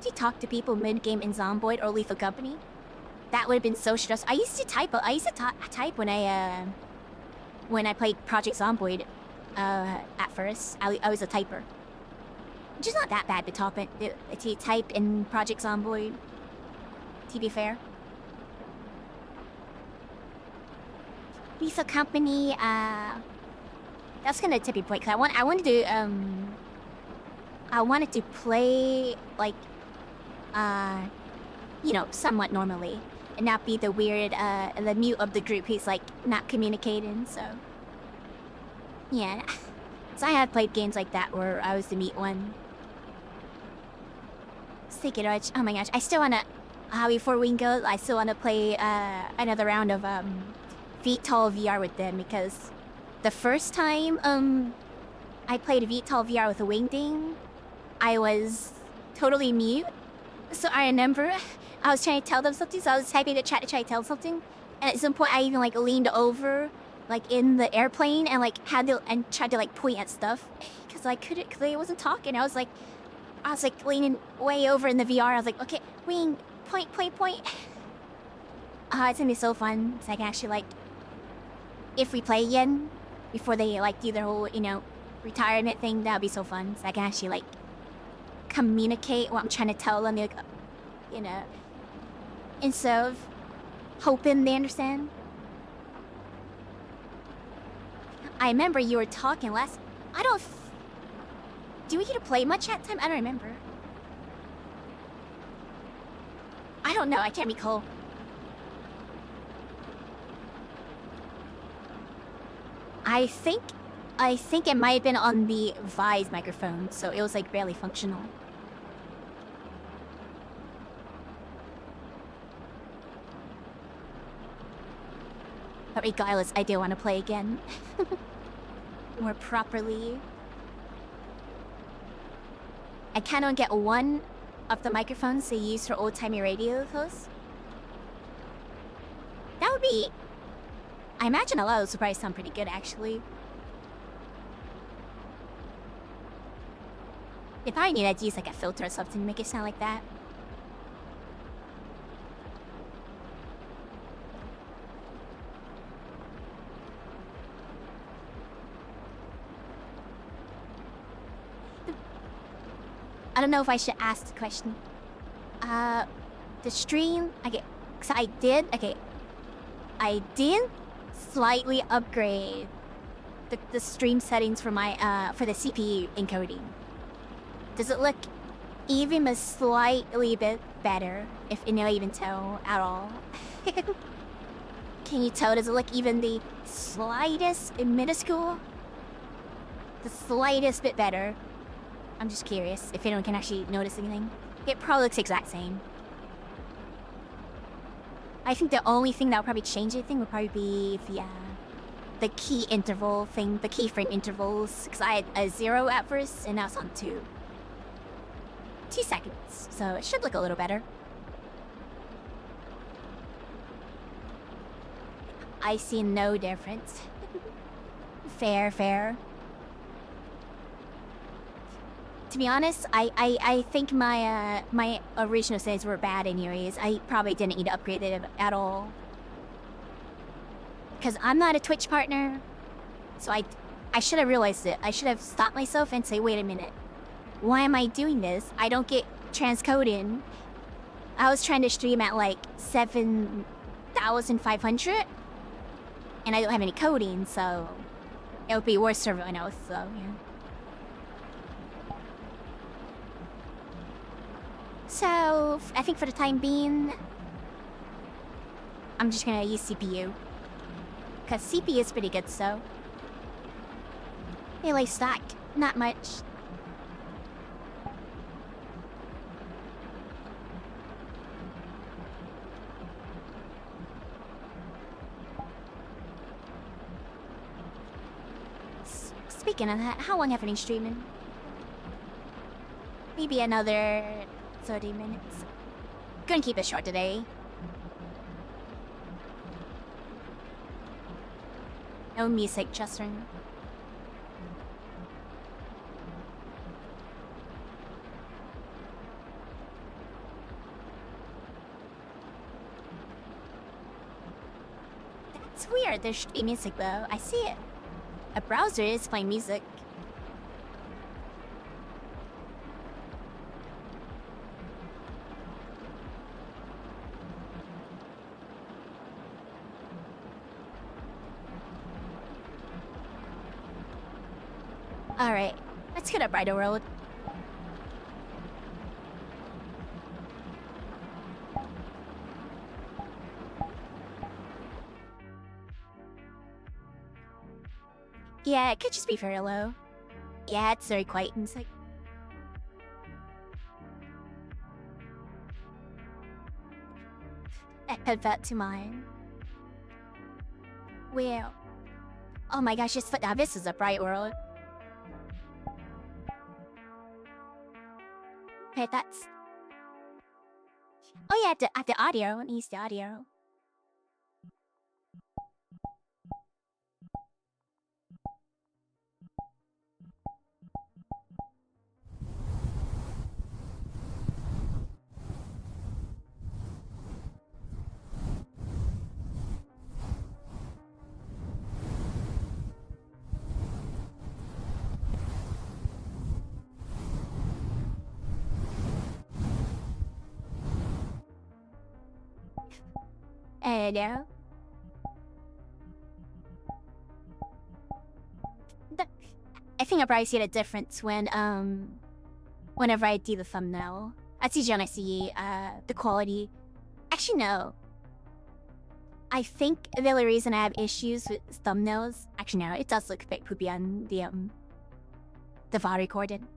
S1: to talk to people mid-game in Zomboid or Lethal Company. That would have been so stressful. I used to type when I played Project Zomboid. At first, I was a typer. Which is not that bad to type in Project Zomboid, to be fair. Lethal Company, that's gonna tipping point, because I wanted to play, like, you know, somewhat normally, and not be the weird, the mute of the group who's, like, not communicating, so... Yeah, so I have played games like that where I was the meat one. Sticky Dodge, oh my gosh, I still wanna, before we go, I still wanna play another round of VTOL VR with them, because the first time I played VTOL VR with a Wingding, I was totally mute, So I remember I was trying to tell them something, so I was typing the chat to try to tell something. And at some point I even like leaned over like in the airplane and like had to and tried to like point at stuff. Cause I couldn't cause I wasn't talking. I was like leaning way over in the VR. I was like, okay, wing, point, point, point. It's gonna be so fun. So I can actually like if we play again before they like do their whole, retirement thing, that would be so fun. So I can actually like communicate what I'm trying to tell them, like, you know, instead of hoping they understand. I remember you were talking last. I don't. Do we get to play much that time? I don't remember. I don't know. I can't recall. I think it might have been on the Vi's microphone, so it was like barely functional. But regardless, I do want to play again. More properly. I cannot get one of the microphones they use for old-timey radio hosts. That would be... I imagine a lot of those would probably sound pretty good, actually. They probably need to use like a filter or something to make it sound like that. I don't know if I should ask the question. The stream, okay, so I did slightly upgrade the stream settings for my for the CPU encoding. Does it look even a slightly bit better, if you know even tell at all? Can you tell? Does it look even the slightest minuscule? The slightest bit better? I'm just curious if anyone can actually notice anything. It probably looks the exact same. I think the only thing that would probably change anything would probably be the key interval thing, the keyframe intervals. Because I had a 0 at first, and now it's on 2. 2 seconds, so it should look a little better. I see no difference. Fair, fair. To be honest, I think my my original settings were bad anyways. I probably didn't need to upgrade it at all. Because I'm not a Twitch partner. So I should have realized it. I should have stopped myself and say, wait a minute. Why am I doing this? I don't get transcoding. I was trying to stream at like 7,500. And I don't have any coding, so it would be worse for everyone else, so yeah. So, I think for the time being, I'm just gonna use CPU. Because CPU is pretty good, so. Melee stack, not much. Speaking of that, how long have I been streaming? Maybe another 30 minutes. Gonna keep it short today. No music, Justin. That's weird, there's music though. I see it. A browser is playing music. Alright, let's get up Bridal Road. Yeah, it could just be very low. Yeah, it's very quiet and it's like... Head that to mine. Well... Oh my gosh, now this is a bright world. Okay, that's... Oh yeah, the audio. It needs the audio. No. The, I think I probably see the difference whenever I do the thumbnail. That's usually when I see the quality. Actually, no. I think the only reason I have issues with thumbnails. Actually, no. It does look a bit poopy on the VOD recording.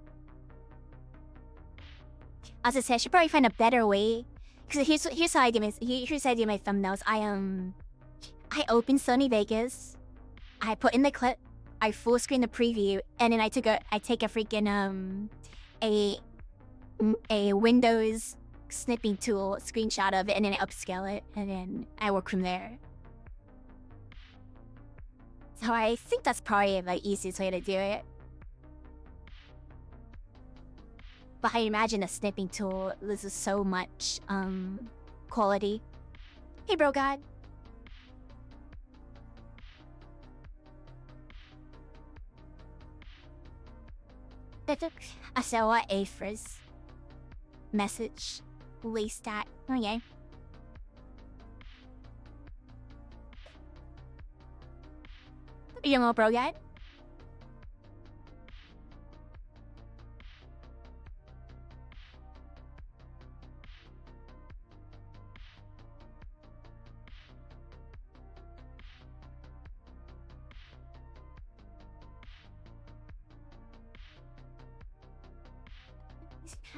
S1: As I said, I should probably find a better way. Because here's how I do my thumbnails. I open Sony Vegas. I put in the clip. I full screen the preview, and then I take a freaking a Windows snipping tool screenshot of it, and then I upscale it, and then I work from there. So I think that's probably the easiest way to do it. But I imagine a snipping tool loses so much quality. Hey, bro, God. I saw what a first message waste that. Okay. You know, bro, God.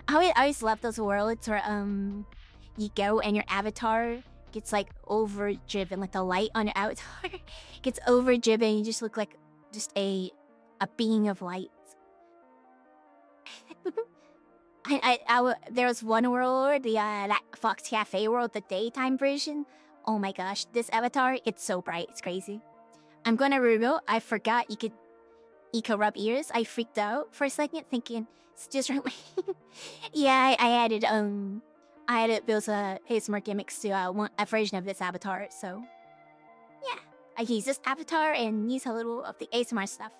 S1: I always love those worlds where you go and your avatar gets like overdriven, like the light on your avatar gets overdriven. You just look like just a being of light. There was one world, that Fox Cafe world, the daytime version. Oh my gosh, this avatar, it's so bright, it's crazy. I'm gonna reveal, I forgot you could rub ears. I freaked out for a second, thinking it's just right. Yeah, I added those ASMR gimmicks to a version of this avatar. So yeah, I use this avatar and use a little of the ASMR stuff.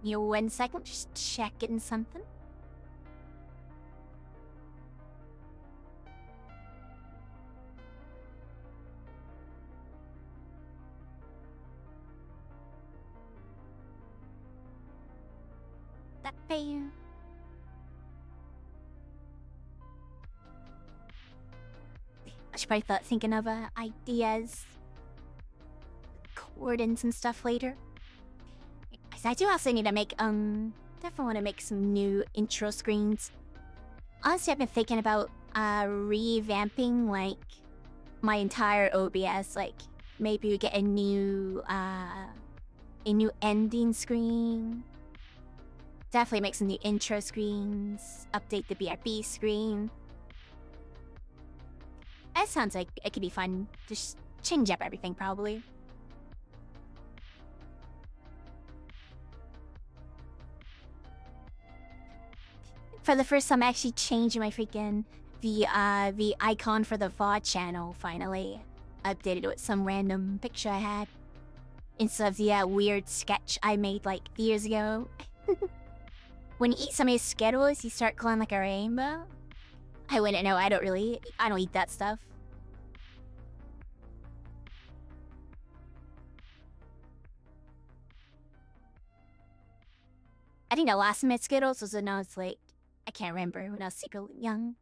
S1: You 1 second, just checking something. That pay. I should probably start thinking of ideas, coordinates and stuff later. I do also need to make definitely want to make some new intro screens. Honestly, I've been thinking about revamping like my entire OBS. Like maybe we get a new ending screen. Definitely make some new intro screens. Update the BRB screen. That sounds like it could be fun. Just change up everything probably. For the first time, I actually changed my freaking the icon for the VOD channel. Finally, updated it with some random picture I had instead of the weird sketch I made like years ago. When you eat somebody's Skittles, you start glowing like a rainbow. I wouldn't know. I don't eat that stuff. I think the last time I had Skittles was when I was like, I can't remember, when I was super young.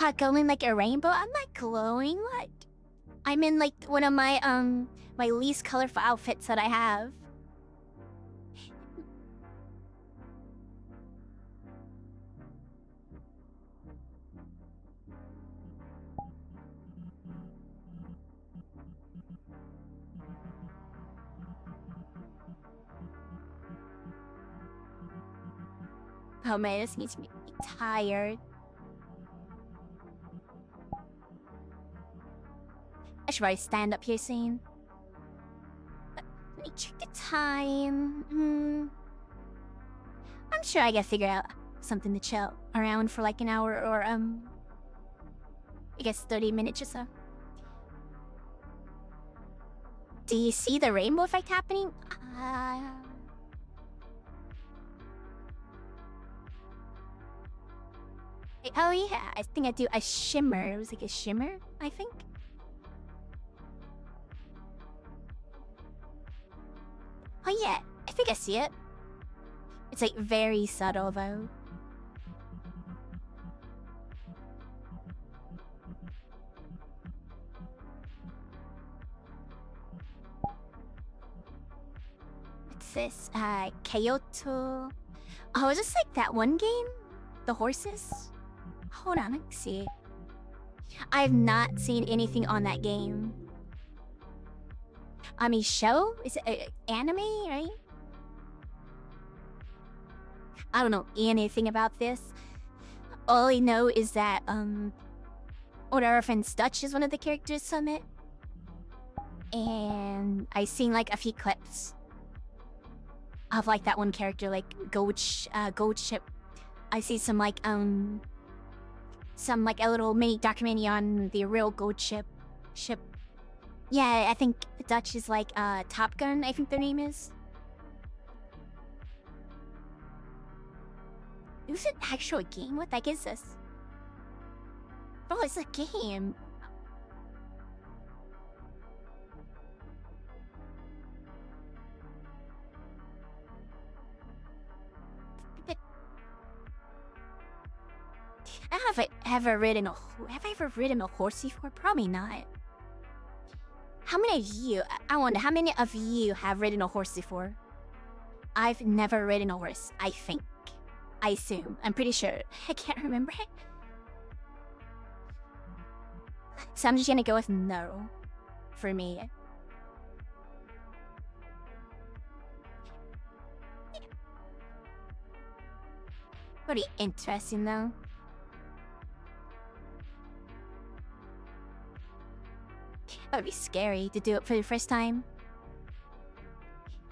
S1: Pot glowing like a rainbow? I'm not glowing. What? I'm in like one of my my least colorful outfits that I have. Oh man, this needs me tired. I should probably stand up here soon. Let me check the time. I'm sure I can figure out something to chill around for like an hour or I guess 30 minutes or so. Do you see the rainbow effect happening? Oh yeah, I think I do a shimmer. It was like a shimmer, I think. Oh yeah, I think I see it. It's like very subtle though. What's this? Kyoto. Oh, is this like that one game? The horses? Hold on, let me see. I've not seen anything on that game. I mean, show? Is it anime, right? I don't know anything about this. All I know is that, one of our friends Dutch is one of the characters from it. And I seen like a few clips of like that one character, like Gold Ship. I see some like a little mini documentary on the real Gold Ship. Yeah, I think Dutch is like Top Gun, I think their name is. Is it actual a game? What the heck is this? Oh, it's a game. But have I ever ridden a horse before? Probably not. How many of you? I wonder how many of you have ridden a horse before? I've never ridden a horse. I think. I assume. I'm pretty sure. I can't remember. So I'm just gonna go with no. For me. Pretty interesting though. That would be scary to do it for the first time.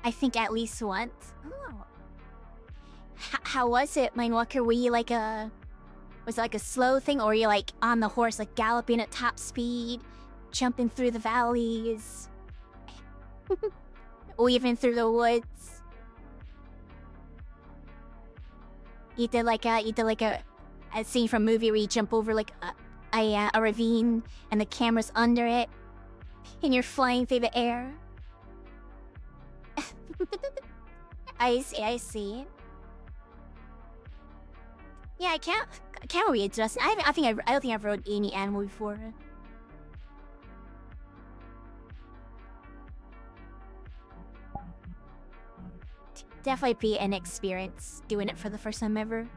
S1: I think at least once. Oh. How was it, Mindwalker? Were you like was it like a slow thing, or were you like on the horse, like galloping at top speed, jumping through the valleys, weaving through the woods? You did like a scene from a movie where you jump over like a ravine and the camera's under it, and you're flying through the air. I see. Yeah, I can't readjust. I don't think I've rode any animal before. Definitely be an experience doing it for the first time ever.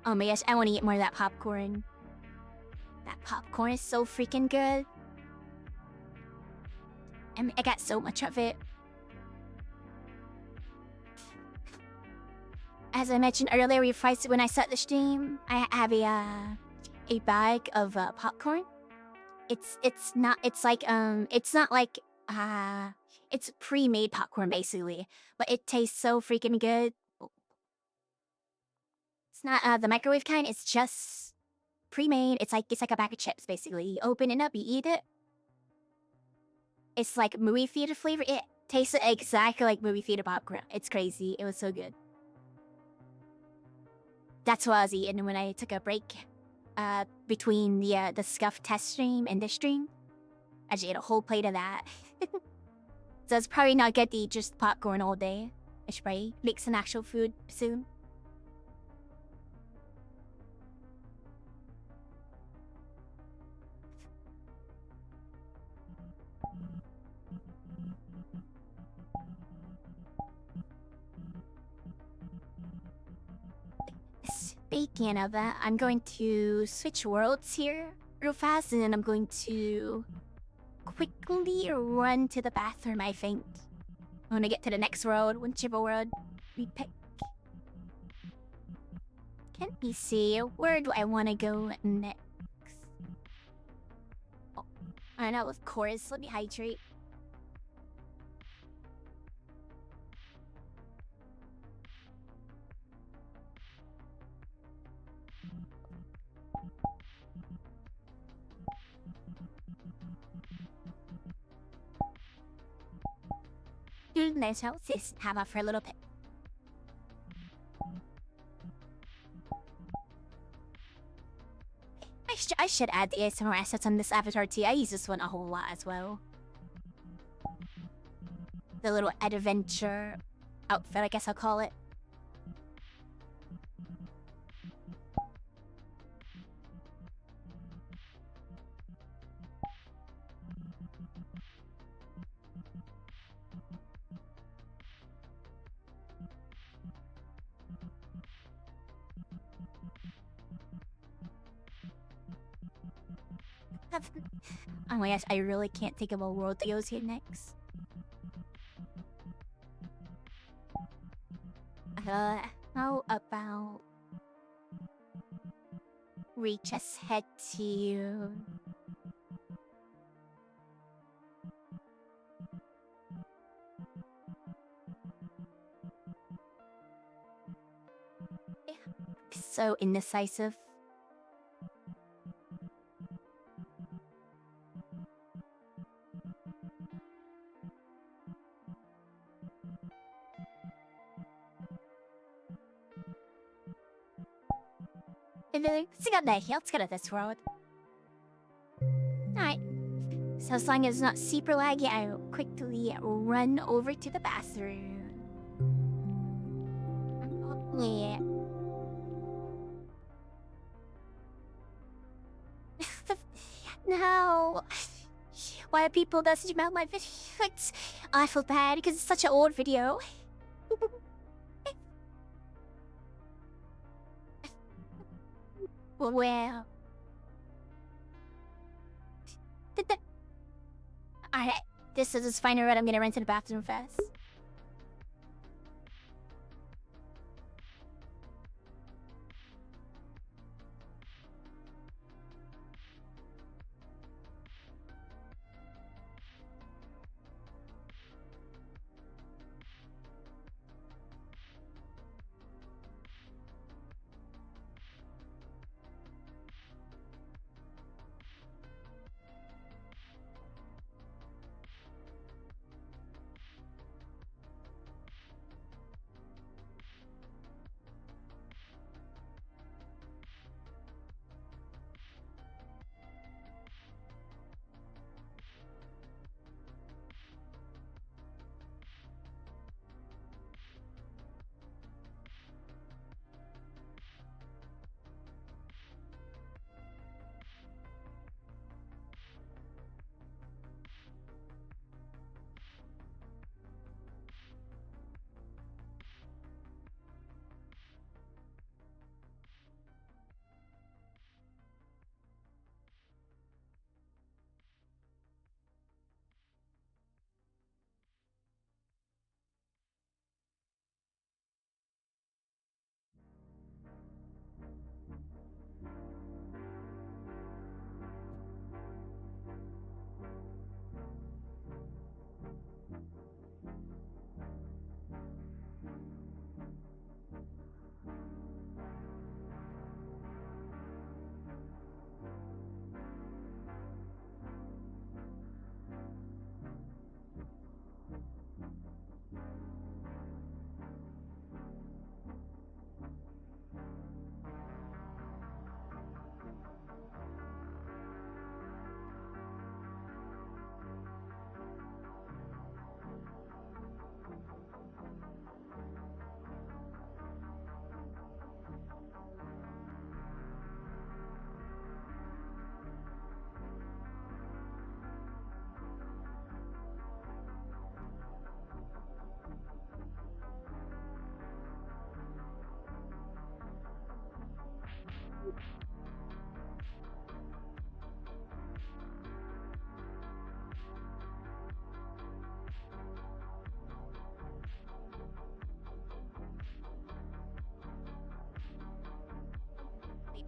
S1: Oh my gosh, I want to eat more of that popcorn. That popcorn is so freaking good. I got so much of it. As I mentioned earlier, when I set the stream, I have a bag of popcorn. It's not like it's pre-made popcorn basically, but it tastes so freaking good. It's not the microwave kind. It's just pre-made. It's like a bag of chips basically. You open it up, you eat it. It's like movie theater flavor. It tasted exactly like movie theater popcorn. It's crazy. It was so good. That's what I was eating when I took a break between the scuff test stream and this stream. I just ate a whole plate of that. So it's probably not good to eat just popcorn all day. I should probably make some actual food soon. Speaking of that, I'm going to switch worlds here real fast, and then I'm going to quickly run to the bathroom, I think. I want to get to the next world, whichever world we pick. Can we see? Where do I want to go next? Oh, I know, of course. Let me hydrate. Nice house. Yes, have off for a little bit. I should add the ASMR assets on this avatar too. I use this one a whole lot as well. The little adventure outfit, I guess I'll call it. Oh my gosh, I really can't think of a world that goes here next. How about we just head to... So indecisive. Let's go to this road. Alright. So as long as it's not super laggy, I will quickly run over to the bathroom. Yeah. No. Why are people messaging about my video? I feel bad because it's such an old video. Well. Alright, this is this final road. I'm gonna run to the bathroom fast.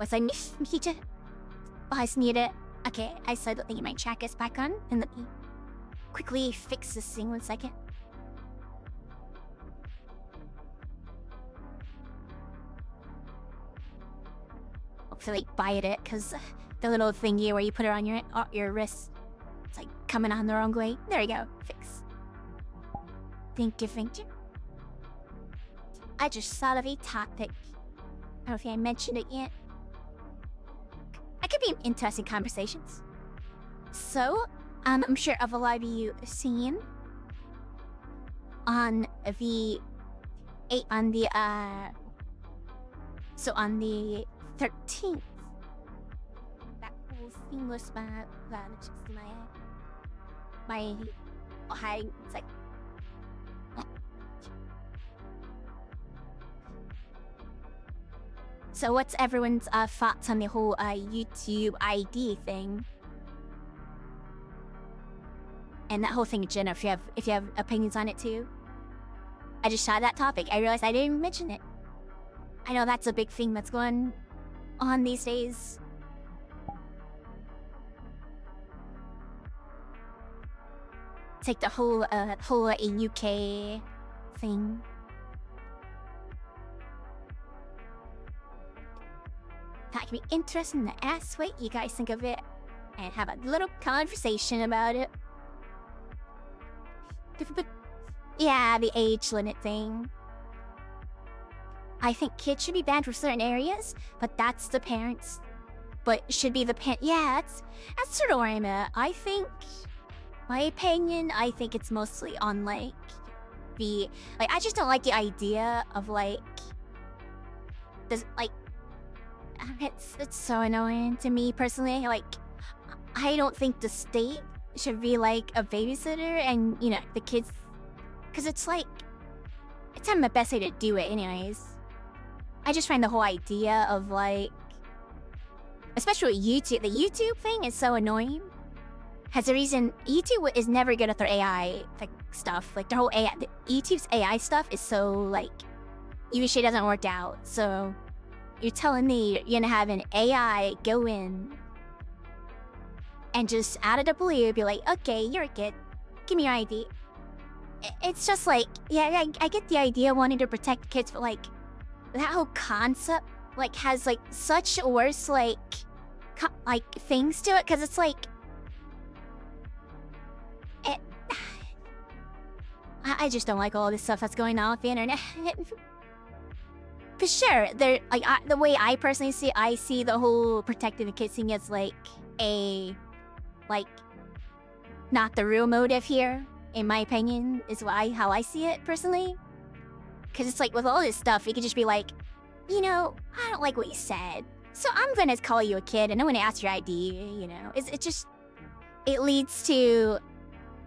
S1: Was I need to? Oh, I just need it. Okay, I said let me get my trackers back on and let me quickly fix this thing 1 second. Hopefully bite it, cause the little thingy where you put it on your wrist, it's like coming on the wrong way. There you go, fix. Thank you. I just thought of a topic. I don't think I mentioned it yet. It could be interesting conversations. So, I'm sure of a lot of you seen on the on the 13th. That whole thing was about just my high. It's like. So what's everyone's thoughts on the whole YouTube ID thing? And that whole thing in general, if you have opinions on it too. I just saw that topic. I realized I didn't even mention it. I know that's a big thing that's going on these days. It's like the whole UK thing. That could be interesting to ask what you guys think of it and have a little conversation about it. Yeah, the age limit thing. I think kids should be banned from certain areas, but that's the parents. But should be the yeah, that's sort of where I'm at. I think, my opinion, I think it's mostly on like I just don't like the idea of like this like. It's so annoying to me personally. Like, I don't think the state should be like a babysitter and, you know, the kids. Because it's like, it's not the best way to do it anyways. I just find the whole idea of like, especially with YouTube, the YouTube thing is so annoying. Has a reason, YouTube is never good at their AI like, stuff. Like, their whole AI, YouTube's AI stuff is so like, usually doesn't work out. So, you're telling me you're gonna have an AI go in and just out of the blue be like, okay, you're a kid, give me your ID. It's just like, yeah, I get the idea of wanting to protect kids, but like, that whole concept like has like such worse like things to it, because it's like, I just don't like all this stuff that's going on with the internet. For sure, there like the way I personally see it, I see the whole protecting the kids thing as like a not the real motive here, in my opinion, is how I see it personally. Cause it's like with all this stuff, you could just be like, you know, I don't like what you said, so I'm gonna call you a kid and I'm gonna ask your ID. You know, it leads to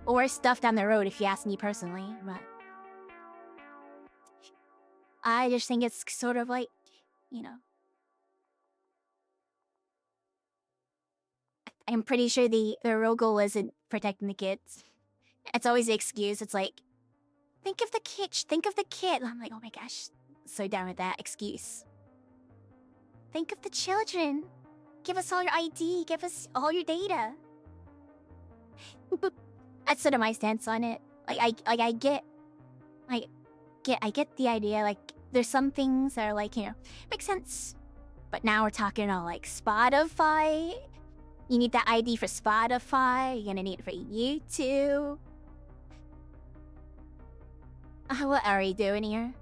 S1: worse stuff down the road if you ask me personally, but. I just think it's sort of like, you know. I'm pretty sure the real goal isn't protecting the kids. It's always the excuse. It's like, think of the kid. I'm like, oh my gosh, so down with that excuse. Think of the children. Give us all your ID. Give us all your data. That's sort of my stance on it. Like, I get the idea, like, there's some things that are like, you know, make sense. But now we're talking about like Spotify. You need that ID for Spotify. You're gonna need it for YouTube. What are we doing here?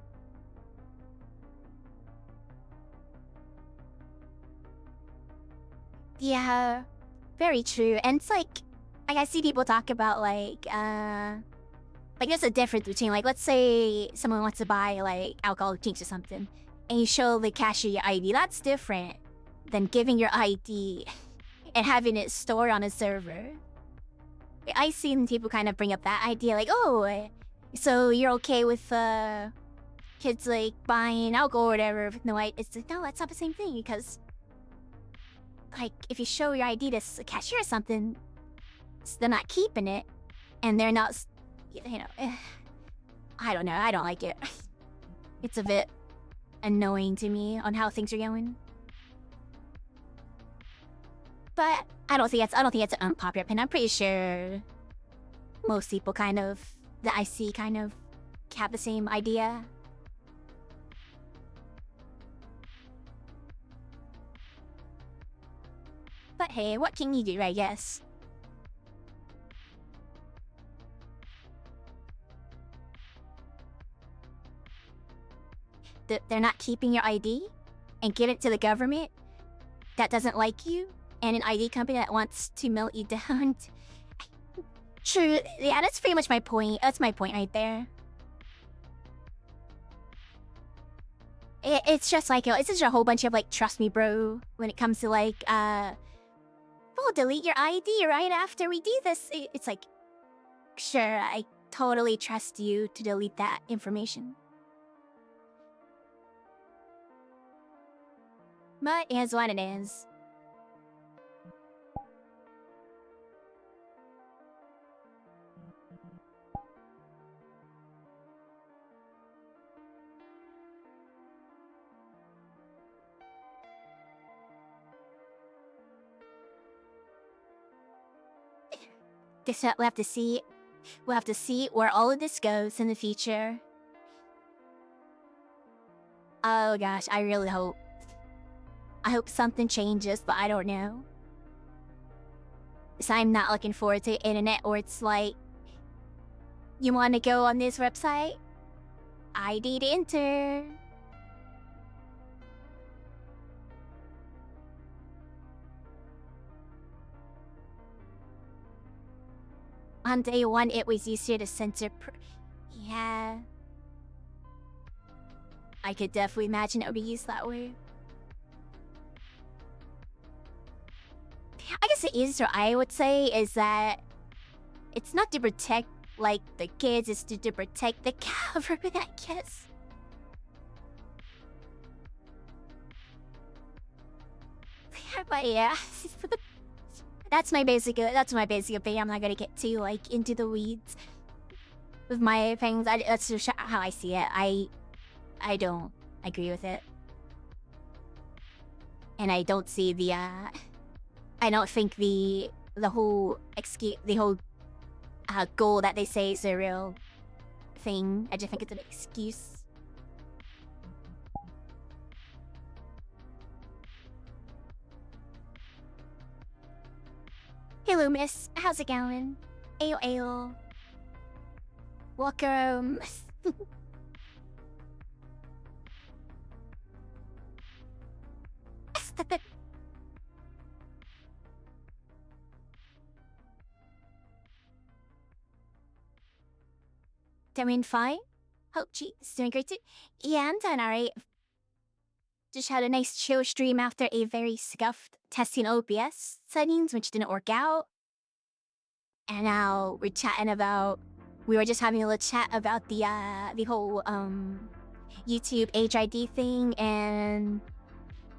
S1: Yeah, very true. And it's like I see people talk about like there's a difference between, like, let's say someone wants to buy, like, alcoholic drinks or something, and you show the cashier your ID. That's different than giving your ID and having it stored on a server. I've seen people kind of bring up that idea, like, oh, so you're okay with kids, like, buying alcohol or whatever. No, it's like, no, that's not the same thing, because, like, if you show your ID to the cashier or something, they're not keeping it, and they're not... You know, I don't know. I don't like it. It's a bit annoying to me on how things are going. But I don't think it's an unpopular opinion. I'm pretty sure most people kind of that I see kind of have the same idea. But hey, what can you do, I guess? They're not keeping your ID and give it to the government that doesn't like you and an ID company that wants to melt you down. True, yeah, that's pretty much my point. That's my point right there. It's just like, it's just a whole bunch of like, trust me, bro, when it comes to like, we'll delete your ID right after we do this. It's like, sure, I totally trust you to delete that information. But it is what it is. We'll have to see. We'll have to see where all of this goes in the future. Oh gosh, I really hope. I hope something changes, but I don't know. So I'm not looking forward to internet where it's like, you want to go on this website? ID to enter. On day one, it was easier to censor. Yeah. I could definitely imagine it would be used that way. I guess the answer I would say is that it's not to protect like the kids, it's to protect the government, I guess. But yeah, that's my basic opinion. I'm not gonna get too like into the weeds with my things. That's just how I see it. I don't agree with it, and I don't see the I don't think the whole goal that they say is a real thing. I just think it's an excuse. Hello, miss. How's it going? Ayo, ayo. Welcome. Doing fine? Hope she's doing great too. Yeah, I'm doing alright. Just had a nice chill stream after a very scuffed testing OBS settings, which didn't work out. And now we're chatting about. We were just having a little chat about the whole YouTube HID thing and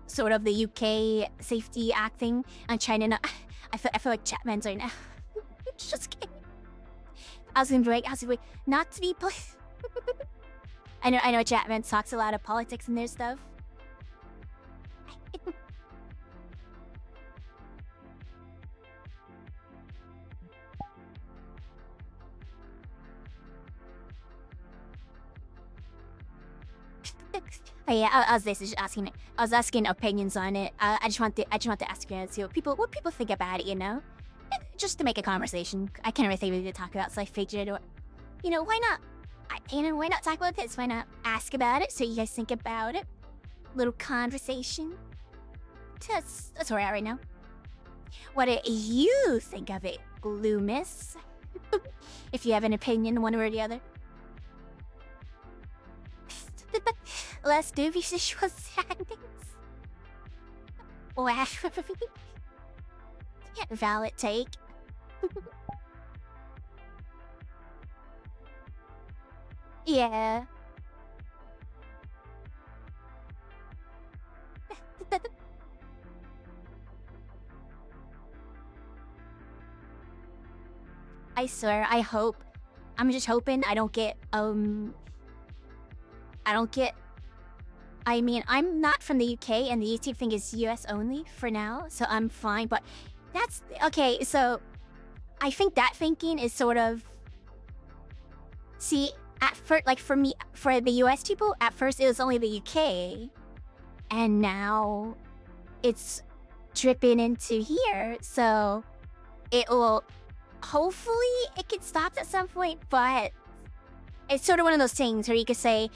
S1: sort of the UK Safety Act thing. I'm trying to not. I feel like Chapman's right now. Just kidding. I was gonna be not to be. I know Chapman talks a lot of politics in their stuff. Oh yeah, I was basically just asking. I was asking opinions on it. I just want to ask you see what people think about it. You know, just to make a conversation. I can't really think to talk about, so I figured, why not? Why not talk about this? Why not ask about it so you guys think about it? Little conversation. That's where we're at right now. What do you think of it, Loomis? If you have an opinion, one way or the other. Let's do visual standings. Wow. Valid take. Yeah. I swear, I hope. I'm just hoping I don't get, I mean, I'm not from the UK and the YouTube thing is US only for now, so I'm fine, but That's okay. So I think that thinking is sort of, see, at first, like for me, for the US people, at first it was only the UK, and now it's dripping into here. So it will, hopefully it can stop at some point, but it's sort of one of those things where you could say,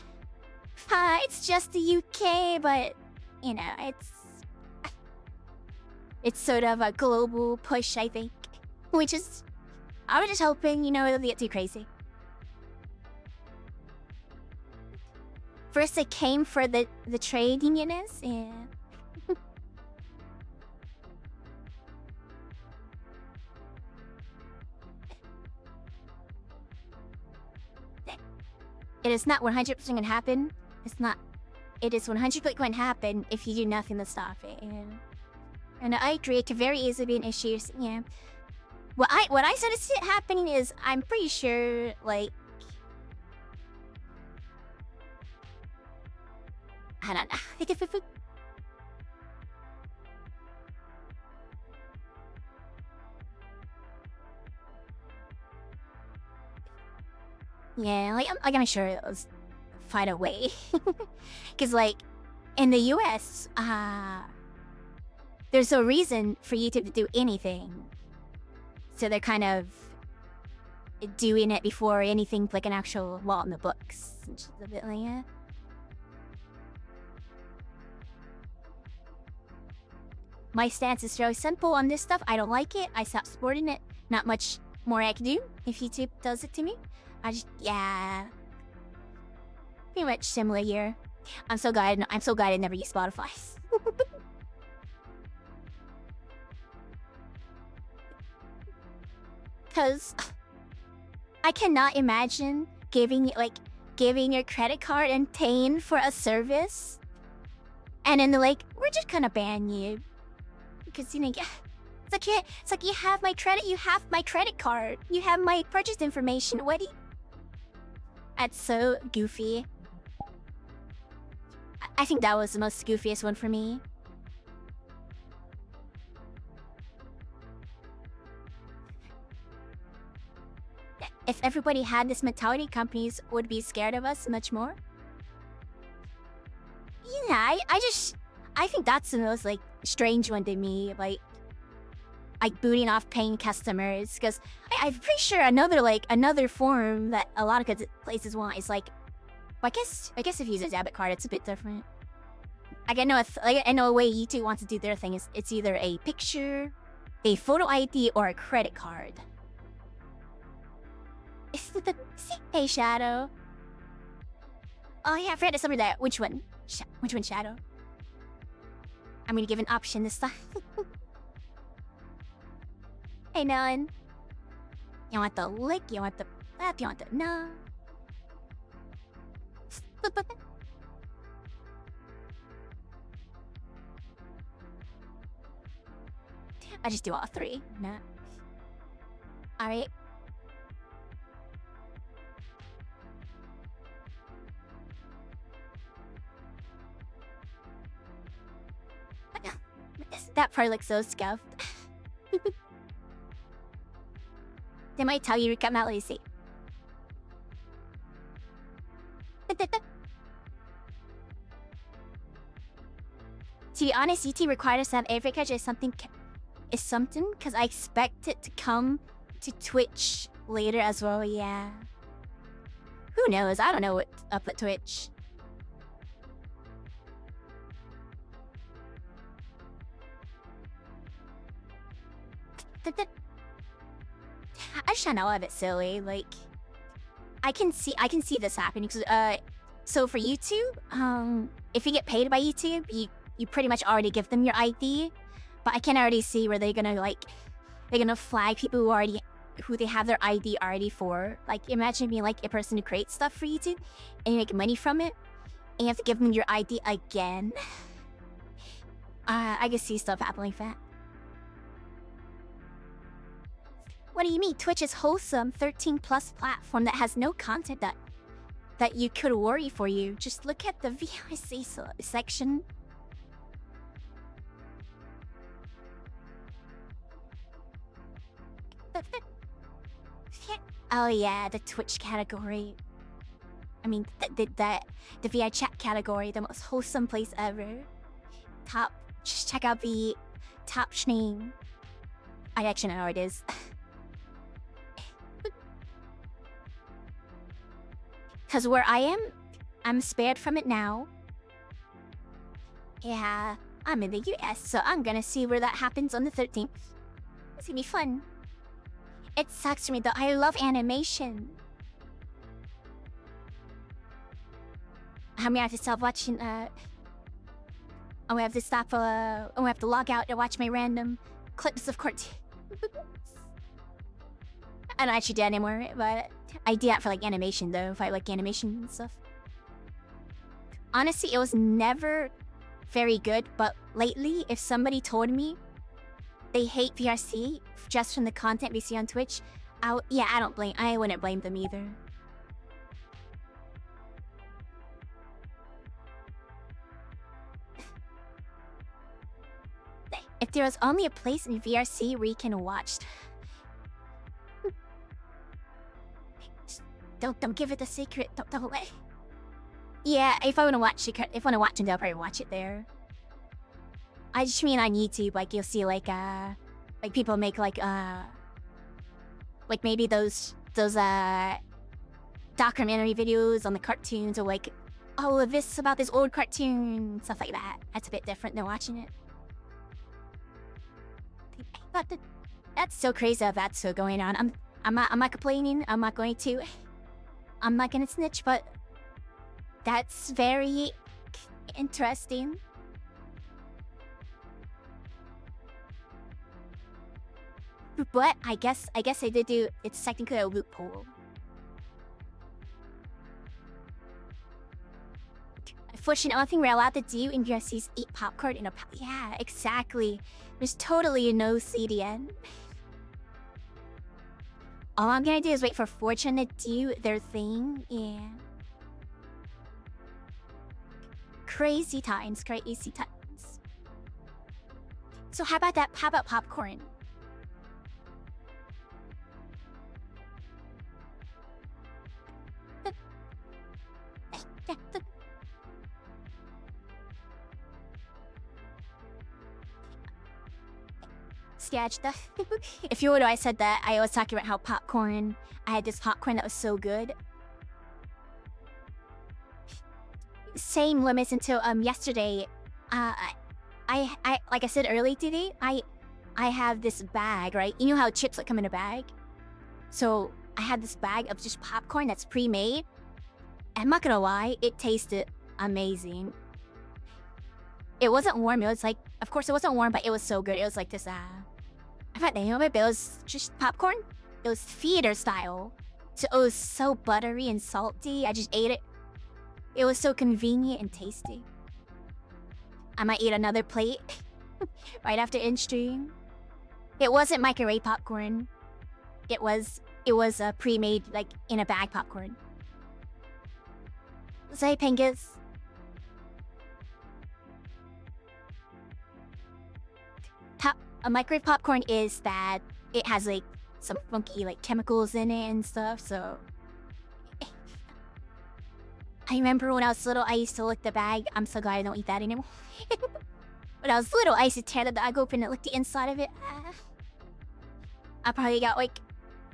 S1: it's just the UK, but you know, it's sort of a global push, I think, which is, I was just hoping, you know, it'll get too crazy. First it came for the trade unionists, yeah. It is not 100% gonna happen. It's not. It is 100% going to happen if you do nothing to stop it. And I agree, it could very easily be an issue. Yeah. What I sort of see it happening is, I'm pretty sure, like, I don't know. Yeah, like I'm sure it'll find a way. Cause like in the US, there's no reason for YouTube to do anything. So they're kind of doing it before anything like an actual law in the books. Just a bit like, yeah. My stance is very simple on this stuff. I don't like it. I stop supporting it. Not much more I can do if YouTube does it to me. I just, yeah. Pretty much similar here. I'm so glad I never used Spotify. Cause I cannot imagine giving your credit card and paying for a service, and then they're like, we're just gonna ban you. Because you know, it's like you have my credit card, you have my purchase information. What do you? That's so goofy. I think that was the most goofiest one for me. If everybody had this mentality, companies would be scared of us much more. Yeah, I think that's the most like strange one to me, like booting off paying customers, because I'm pretty sure another form that a lot of places want is like, well, I guess if you use a debit card, it's a bit different. I know a way YouTube wants to do their thing is it's either a picture, a photo ID, or a credit card. Hey, Shadow. Oh yeah, I forgot to summon that. Which one? Which one, Shadow? I'm gonna give an option this time. Hey, None. You want the lick? You want the left? You want the no? I just do all three. No. Alright. That part looks so scuffed. They might tell you to come out, let me see. To be honest, YouTube required us to have every catch is something because I expect it to come to Twitch later as well, yeah. Who knows? I don't know what's up at Twitch. I just find all of it silly. Like, I can see this happening. So for YouTube, if you get paid by YouTube, you pretty much already give them your ID. But I can already see where they're gonna flag people who they have their ID already for. Like, imagine being like a person who creates stuff for YouTube, and you make money from it, and you have to give them your ID again. I can see stuff happening like that. What do you mean? Twitch is wholesome 13+ platform that has no content that you could worry for you. Just look at the VIC section. Oh yeah, the Twitch category. I mean, the VI chat category, the most wholesome place ever. Top, just check out the top stream. I actually know where it is. Cause where I am, I'm spared from it now. Yeah, I'm in the US, so I'm gonna see where that happens on the 13th. It's gonna be fun. It sucks for me though, I love animation. I'm gonna have to stop watching, I'm gonna have to stop, I'm gonna have to log out to watch my random clips of cartoons. I don't actually do that anymore, but I do that for like animation though, if I like animation and stuff. Honestly, it was never very good, but lately, if somebody told me they hate VRC just from the content we see on Twitch, I wouldn't blame them either. If there was only a place in VRC where you can watch. Don't give it a secret. Don't let. Yeah, if I wanna watch it, if I wanna watch it, I'll probably watch it there. I just mean on YouTube, like you'll see like people make like maybe those documentary videos on the cartoons, or like, oh, this about this old cartoon, stuff like that. That's a bit different than watching it. But that's so crazy that that's so going on. I'm not complaining. I'm not going to. I'm not gonna snitch, but that's very interesting. But I guess I did do. It's technically a loophole. Unfortunately, one thing we're allowed to do in VRC is eat popcorn in a yeah, exactly. There's totally no CDN. All I'm gonna do is wait for Fortune to do their thing, and crazy times. So how about that? How about popcorn? Sketch the. If you would have, I said that I was talking about how popcorn. I had this popcorn that was so good. Same limits until yesterday. I like I said earlier today. I have this bag, right? You know how chips like come in a bag. So I had this bag of just popcorn that's pre-made. I'm not gonna lie, it tasted amazing. It wasn't warm. It was like, of course, it wasn't warm, but it was so good. It was like this. I forgot the name of it, but it was just popcorn. It was theater style, so it was so buttery and salty. I just ate it. It was so convenient and tasty. I might eat another plate right after in stream. It wasn't microwave popcorn. It was pre-made, like in a bag popcorn. Say Pengus. A microwave popcorn is that it has like some funky like chemicals in it and stuff, so I remember when I was little I used to lick the bag. I'm so glad I don't eat that anymore. When I was little I used to tear the bag open and lick the inside of it. I probably got like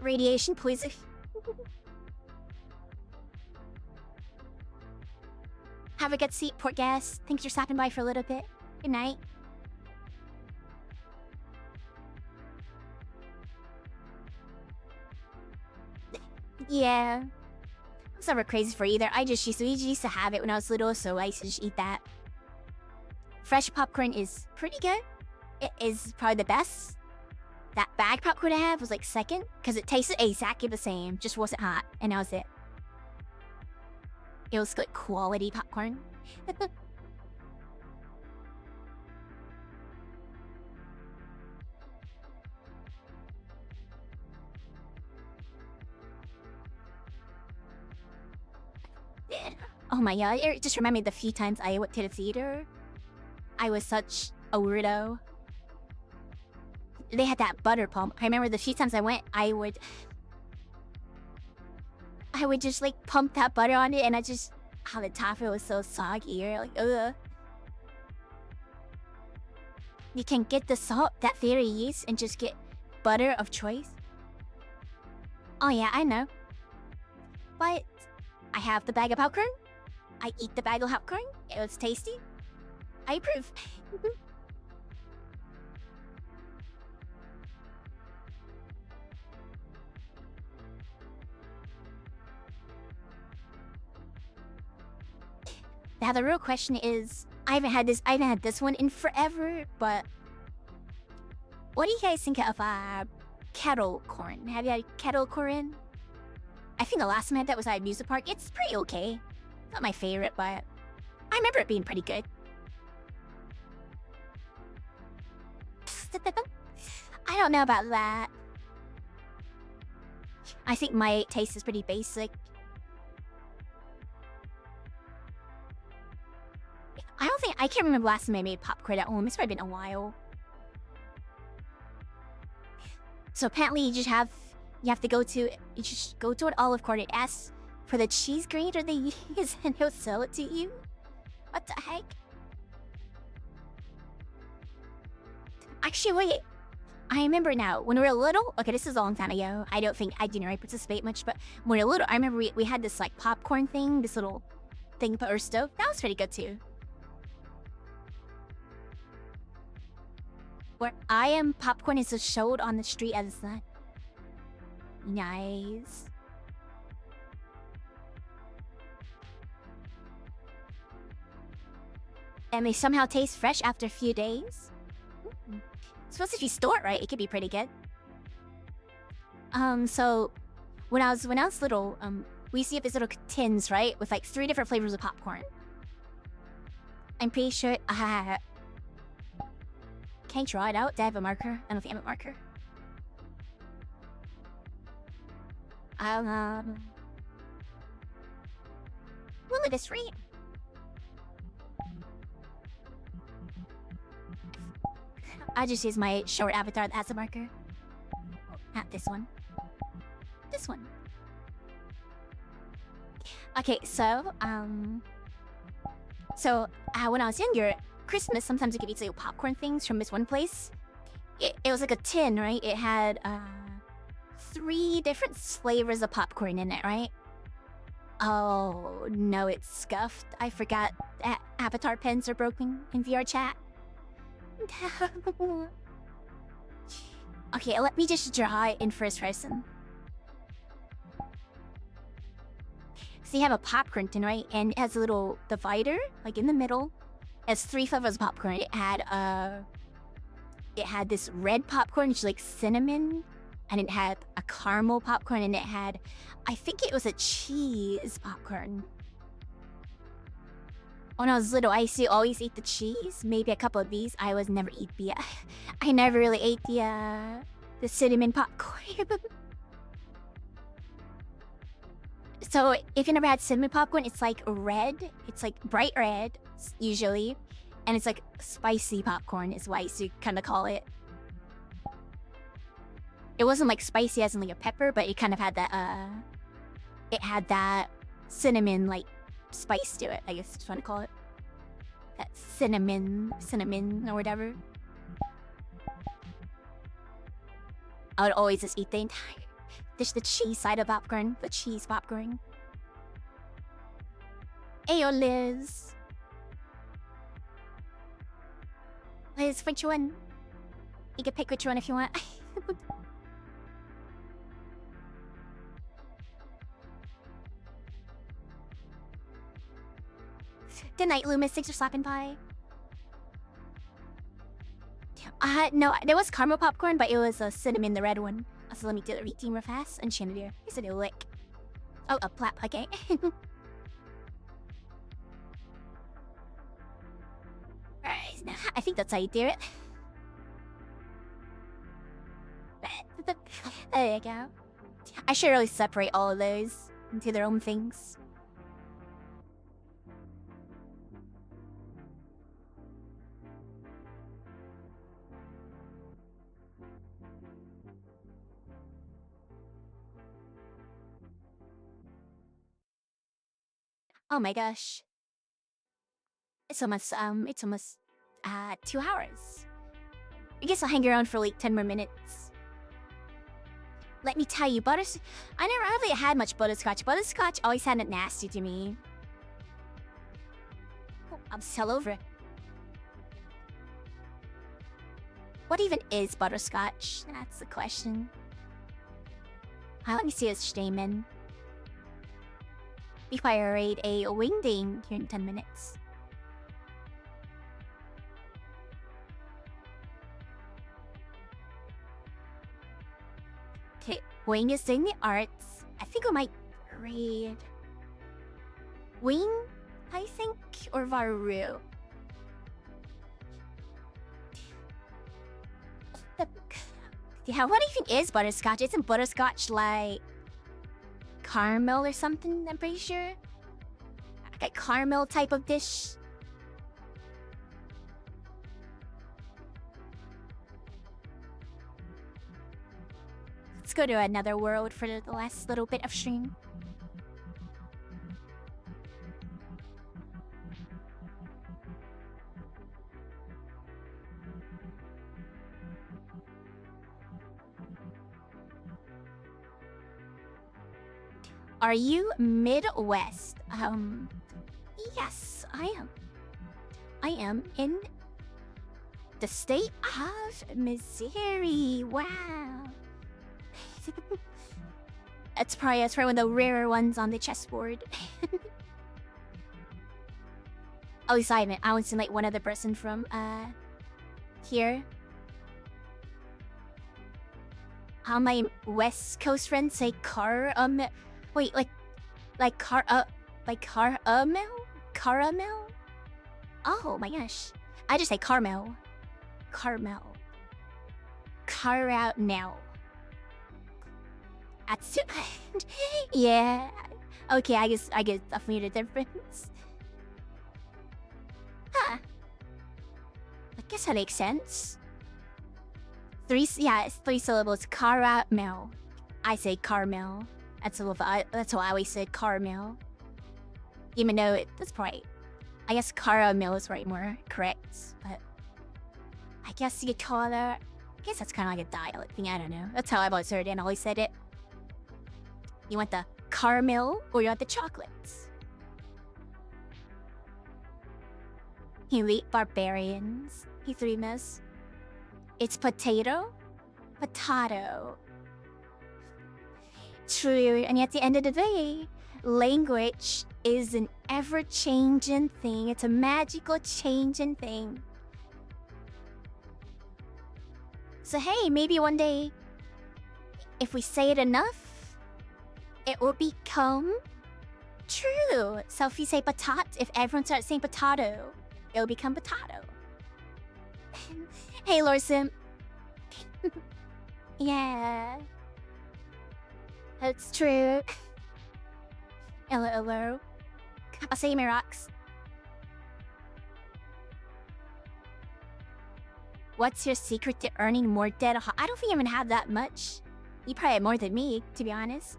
S1: radiation poisoning. Have a good seat, Port Gas. Thanks for stopping by for a little bit. Good night. Yeah. I was never crazy for either. We used to have it when I was little, so I used to just eat that. Fresh popcorn is pretty good. It is probably the best. That bag popcorn I have was like second, because it tasted exactly the same, just wasn't hot, and that was it. It was good quality popcorn. Oh my god, it just reminded me the few times I went to the theater. I was such a weirdo. they had that butter pump. I remember the few times I went, I would just like pump that butter on it, and how the top of it was so soggy. You're like, ugh. You can get the salt, that very yeast, and just get butter of choice. Oh yeah, I know. But I have the bag of popcorn. I eat the bag of popcorn. It was tasty. I approve. Now the real question is, I haven't had this one in forever, but what do you guys think of kettle corn? Have you had kettle corn? I think the last time I had that was at a music park. It's pretty okay. Not my favorite, but I remember it being pretty good. I don't know about that. I think my taste is pretty basic. I can't remember last time I made popcorn at home. It's probably been a while. So apparently you just go to an olive garden, ask for the cheese grater they use, and he'll sell it to you. What the heck? Actually, wait. I remember now, when we were little, okay, this is a long time ago. I don't think I didn't really participate much, but when we were little, I remember we had this like popcorn thing, this little thing put our stove. That was pretty good too. Where I am, popcorn is just sold on the street as a snack. Nice. And they somehow taste fresh after a few days. Suppose if you store it right, it could be pretty good. So when I was little, we used to get these little tins, right, with like 3 different flavors of popcorn. I'm pretty sure can I draw it out? Do I have a marker? I don't know if I have a marker. Will it is free? I just use my short avatar that has a marker. Not this one. This one. Okay, so when I was younger, Christmas, sometimes we could eat little popcorn things from this one place. It was like a tin, right? It had 3 different flavors of popcorn in it, right? Oh no, it's scuffed. I forgot that avatar pens are broken in VR chat. Okay, let me just draw it in first person. So you have a popcorn tin, right? And it has a little divider, like in the middle. It has 3 flavors of popcorn. It had this red popcorn, which is like cinnamon, and it had a caramel popcorn, and it had, I think it was a cheese popcorn. When I was little, I used to always eat the cheese. Maybe a couple of these. I never really ate the cinnamon popcorn. So if you never had cinnamon popcorn, it's like red. It's like bright red, usually. And it's like spicy popcorn is what I used to kind of call it. It wasn't like spicy as in like a pepper, but it kind of had that, it had that cinnamon like spice to it, I guess is what to call it. That cinnamon or whatever. I would always just eat the entire dish, the cheese side of popcorn, the cheese popcorn. Ayo, Liz. Liz, which one? You can pick which one if you want. Good night, Loomis. Thanks for slapping by. No, there was caramel popcorn, but it was a cinnamon, the red one. So let me do the redeem real fast. And Chandelier. Here's a new lick. Oh, a plap. Okay. Alright, now I think that's how you do it. There you go. I should really separate all of those into their own things. Oh my gosh. It's almost 2 hours. I guess I'll hang around for like 10 more minutes. Let me tell you, I never really had much butterscotch. Butterscotch always sounded nasty to me. Oh, I'm still over it. What even is butterscotch? That's the question. Let me see this statement. Before I raid a wingding here in 10 minutes. Okay, Wing is doing the arts. I think we might raid Wing, I think, or Varu. Yeah, what even is butterscotch? Isn't butterscotch like caramel or something? I'm pretty sure. Like a caramel type of dish. Let's go to another world for the last little bit of stream. Are you Midwest? Yes, I am. I am in the state of Missouri. Wow. It's probably one of the rarer ones on the chessboard. Oh, Simon, I want to like one other person from here. How my West Coast friends say wait, caramel? Oh my gosh. I just say caramel. Caramel. Caramel. That's yeah. Okay, I guess definitely the difference. Huh. I guess that makes sense. It's 3 syllables. Caramel. I say caramel. That's why I always said caramel. Even though that's probably, I guess caramel is right more correct. But I guess you could call it. I guess that's kind of like a dialect thing. I don't know. That's how I've always heard it and always said it. You want the caramel or you want the chocolates? Elite barbarians. He It's potato. Potato. True, and yet at the end of the day, language is an ever-changing thing. It's a magical changing thing. So hey, maybe one day, if we say it enough, it will become true. So if you say patat, if everyone starts saying potato, it'll become potato. Hey, Lord Sim. Yeah. That's true. Hello. I'll say my rocks. What's your secret to earning more dead? I don't think I even have that much. You probably have more than me, to be honest.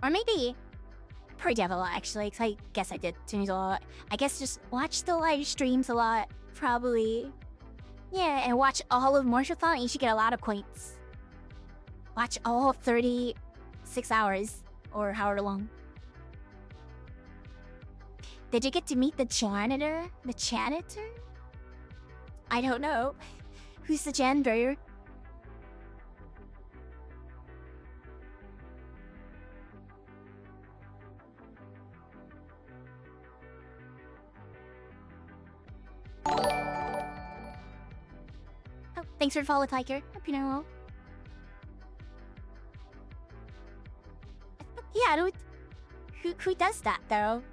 S1: Or maybe pretty devil actually, because I guess I did tunes a lot. I guess just watch the live streams a lot, probably. Yeah, and watch all of Morshathon, you should get a lot of points. Watch all 36 hours, or however long. Did you get to meet the janitor? The janitor? I don't know. Who's the janitor? Oh, thanks for the follow, Tiger. Hope you know. Yeah, who does that though?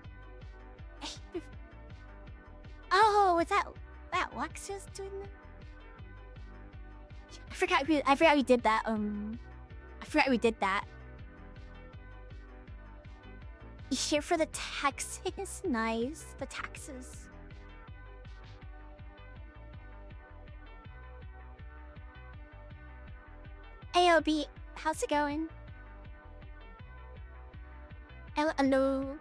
S1: Oh, was that Wax just doing that? I forgot we did that. I forgot we did that. You here for the taxes? Nice, the taxes. AOB, how's it going? Hello.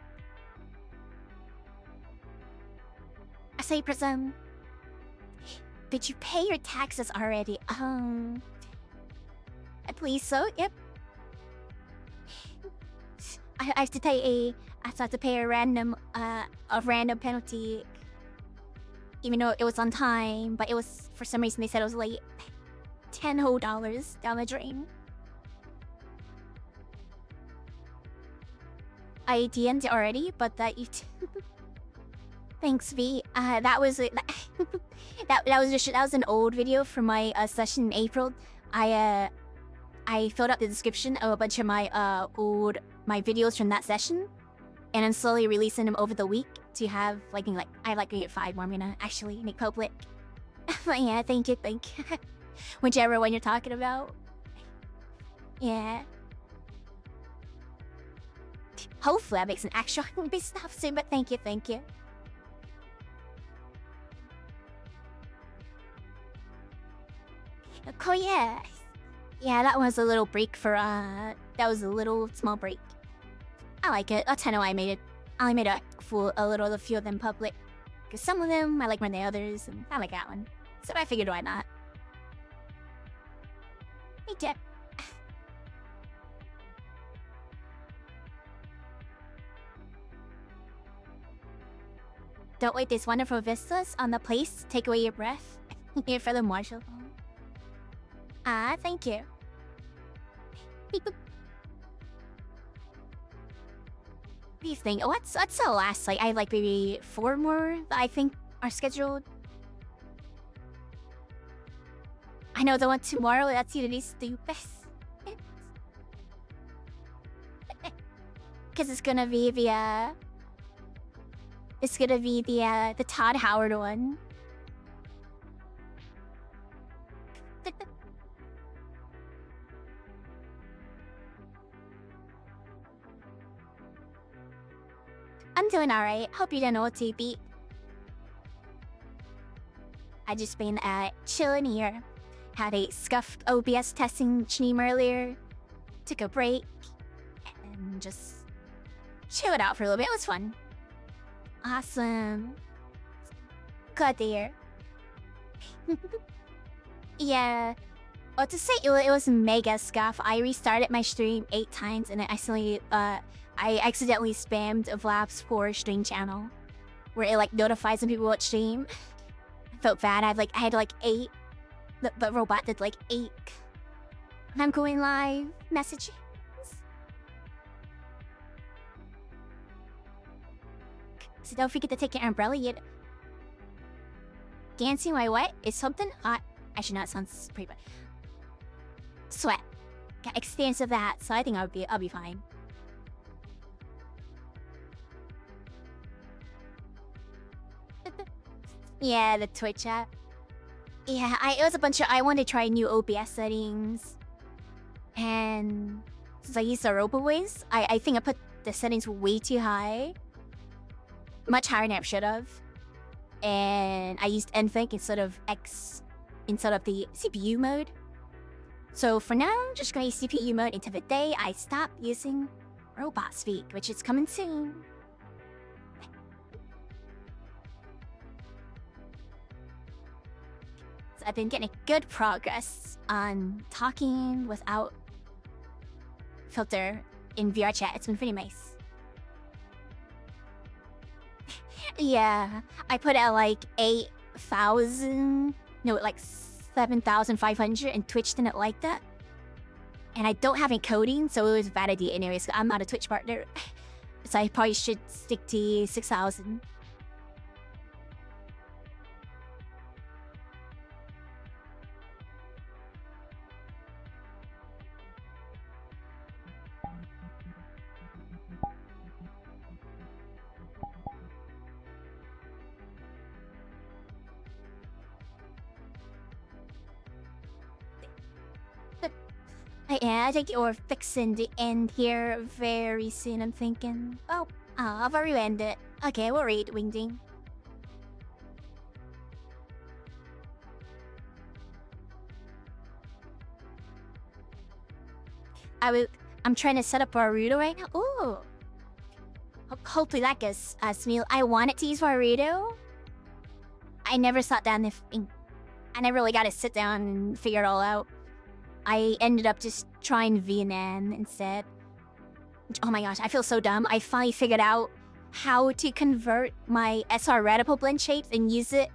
S1: I say Prism. Did you pay your taxes already? I believe so. Yep. I have to pay a random penalty, even though it was on time. But it was, for some reason they said it was late. $10 whole down the drain. I DM'd it already, but that you. Thanks, V. That was that was an old video from my session in April. I filled out the description of a bunch of my my videos from that session, and I'm slowly releasing them over the week to have I like to get 5 more. I'm gonna actually make public. But yeah, thank you. Whichever one you're talking about. Yeah. Hopefully that makes an actual big stuff soon, but thank you. Oh yeah. Yeah, that was a little break for that was a little small break. I like it. That's how I made it. I made a few of them public. Cause some of them I like more than the others, and I like that one. So I figured why not. Hey Jeff. Don't wait these wonderful vistas on the place take away your breath. Here for the Marshall. Ah, thank you. These things. What's the last I like maybe 4 more that I think are scheduled. I know the one tomorrow. That's really stupid. Cause it's gonna be the Todd Howard one. I'm doing alright. Hope you don't know what to beat. I just been chilling here. Had a scuffed OBS testing stream earlier. Took a break. And just chilled out for a little bit. It was fun. Awesome. Glad to hear. Yeah. Well, to say it was mega scuff. I restarted my stream 8 times and I accidentally spammed a Vlap's for stream channel, where it notifies when people watch stream. I felt bad. I had 8. The robot did 8. And I'm going live. Messages. So don't forget to take your umbrella yet. Dancing while wet is something hot. Actually, not sounds pretty bad. Sweat. Got experience of that, so I think I'll be fine. Yeah, the Twitch app. Yeah, it was a bunch of. I wanted to try new OBS settings, and since I used the RoboVoice, I think I put the settings way too high, much higher than I should have, and I used NVENC instead of the CPU mode. So for now, I'm just gonna use CPU mode until the day I stop using Robot Speak, which is coming soon. So I've been getting good progress on talking without filter in VR chat. It's been pretty nice. Yeah, I put at 8,000, no, 7,500, and Twitch didn't like that. And I don't have encoding, so it was a bad idea anyways. I'm not a Twitch partner. So I probably should stick to 6,000. I think you're fixing the end here very soon, I'm thinking. Oh, I've already ended. Okay, we'll read Wingding. I'm trying to set up Warudo right now. Ooh. Hopefully that gets smooth. I wanted to use Warudo. I never sat down I never really got to sit down and figure it all out. I ended up just trying VNAN instead. Oh my gosh, I feel so dumb. I finally figured out how to convert my SR reticle blend shapes and use it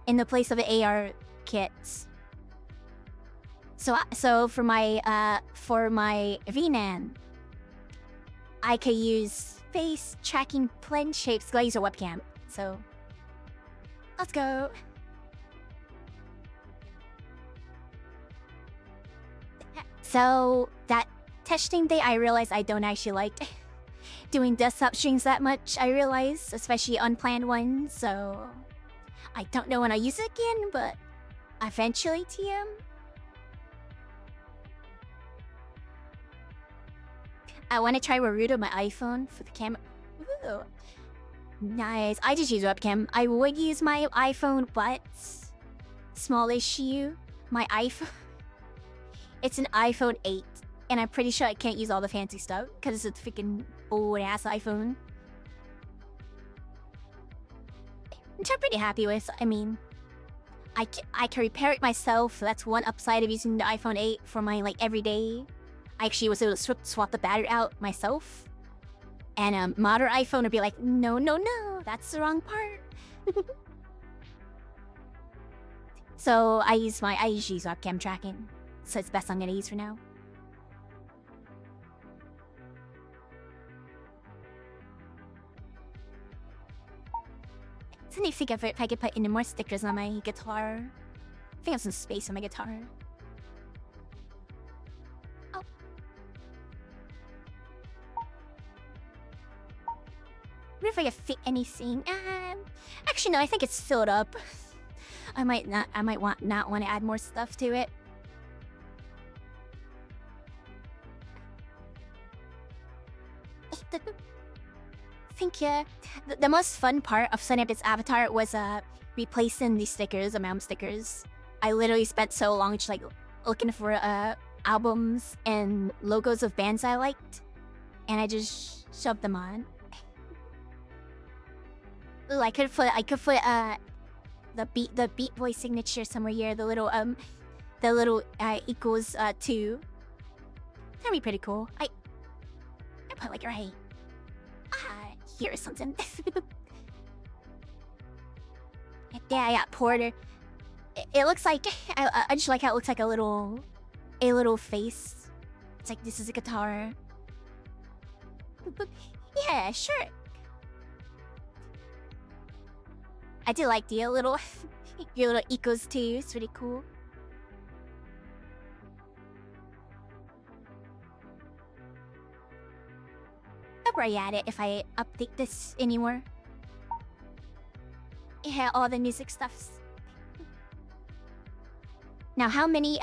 S1: in the place of the AR kits. So for my VNAN, I could use face tracking blend shapes laser webcam. So let's go. So that testing day, I realized I don't actually like doing desktop streams that much. I realized, especially unplanned ones. So I don't know when I'll use it again, but eventually, TM. I want to try Warudo on my iPhone for the camera. Ooh. Nice. I just use webcam. I would use my iPhone, but small issue. My iPhone. It's an iPhone 8, and I'm pretty sure I can't use all the fancy stuff because it's a freaking old ass iPhone. Which I'm pretty happy with. I mean, I can repair it myself. That's one upside of using the iPhone 8 for my everyday. I actually was able to swap the battery out myself. And modern iPhone would be like, no, that's the wrong part. So I use webcam tracking. So it's best I'm gonna use for now. So I need to think of if I could put any more stickers on my guitar. I think I have some space on my guitar. Oh. What if I could fit anything? Actually no, I think it's filled up. I might not want to add more stuff to it. I think the most fun part of setting up this avatar was replacing the stickers, the mom stickers. I literally spent so long just looking for albums and logos of bands I liked, and I just shoved them on. Ooh, I could put the Beat Boy signature somewhere here. The little equals 2. That'd be pretty cool. I put right. Here or something. Yeah, I got Porter. It looks like I just like how it looks like a little face. It's like this is a guitar. Yeah, sure. I do like the little your little equals too. It's really cool. I'll probably add it if I update this anymore. Yeah, all the music stuffs. Now, how many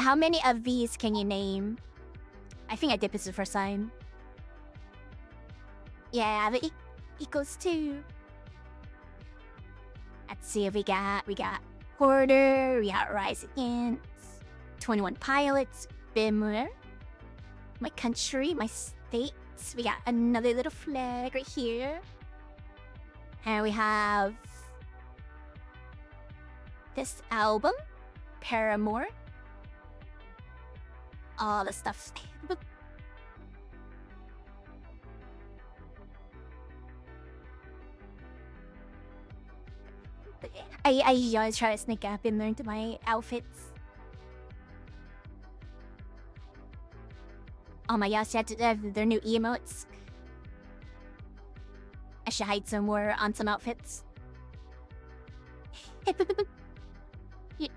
S1: of these can you name? I think I did this the first time. Yeah, the equals 2. Let's see if we got Porter, we got Rise Against, 21 Pilots, Bimmer, my country, my state. We got another little flag right here. And we have this album, Paramore. All the stuff. I always try to sneak up and learn to my outfits. Oh my gosh, their new emotes. I should hide some more on some outfits.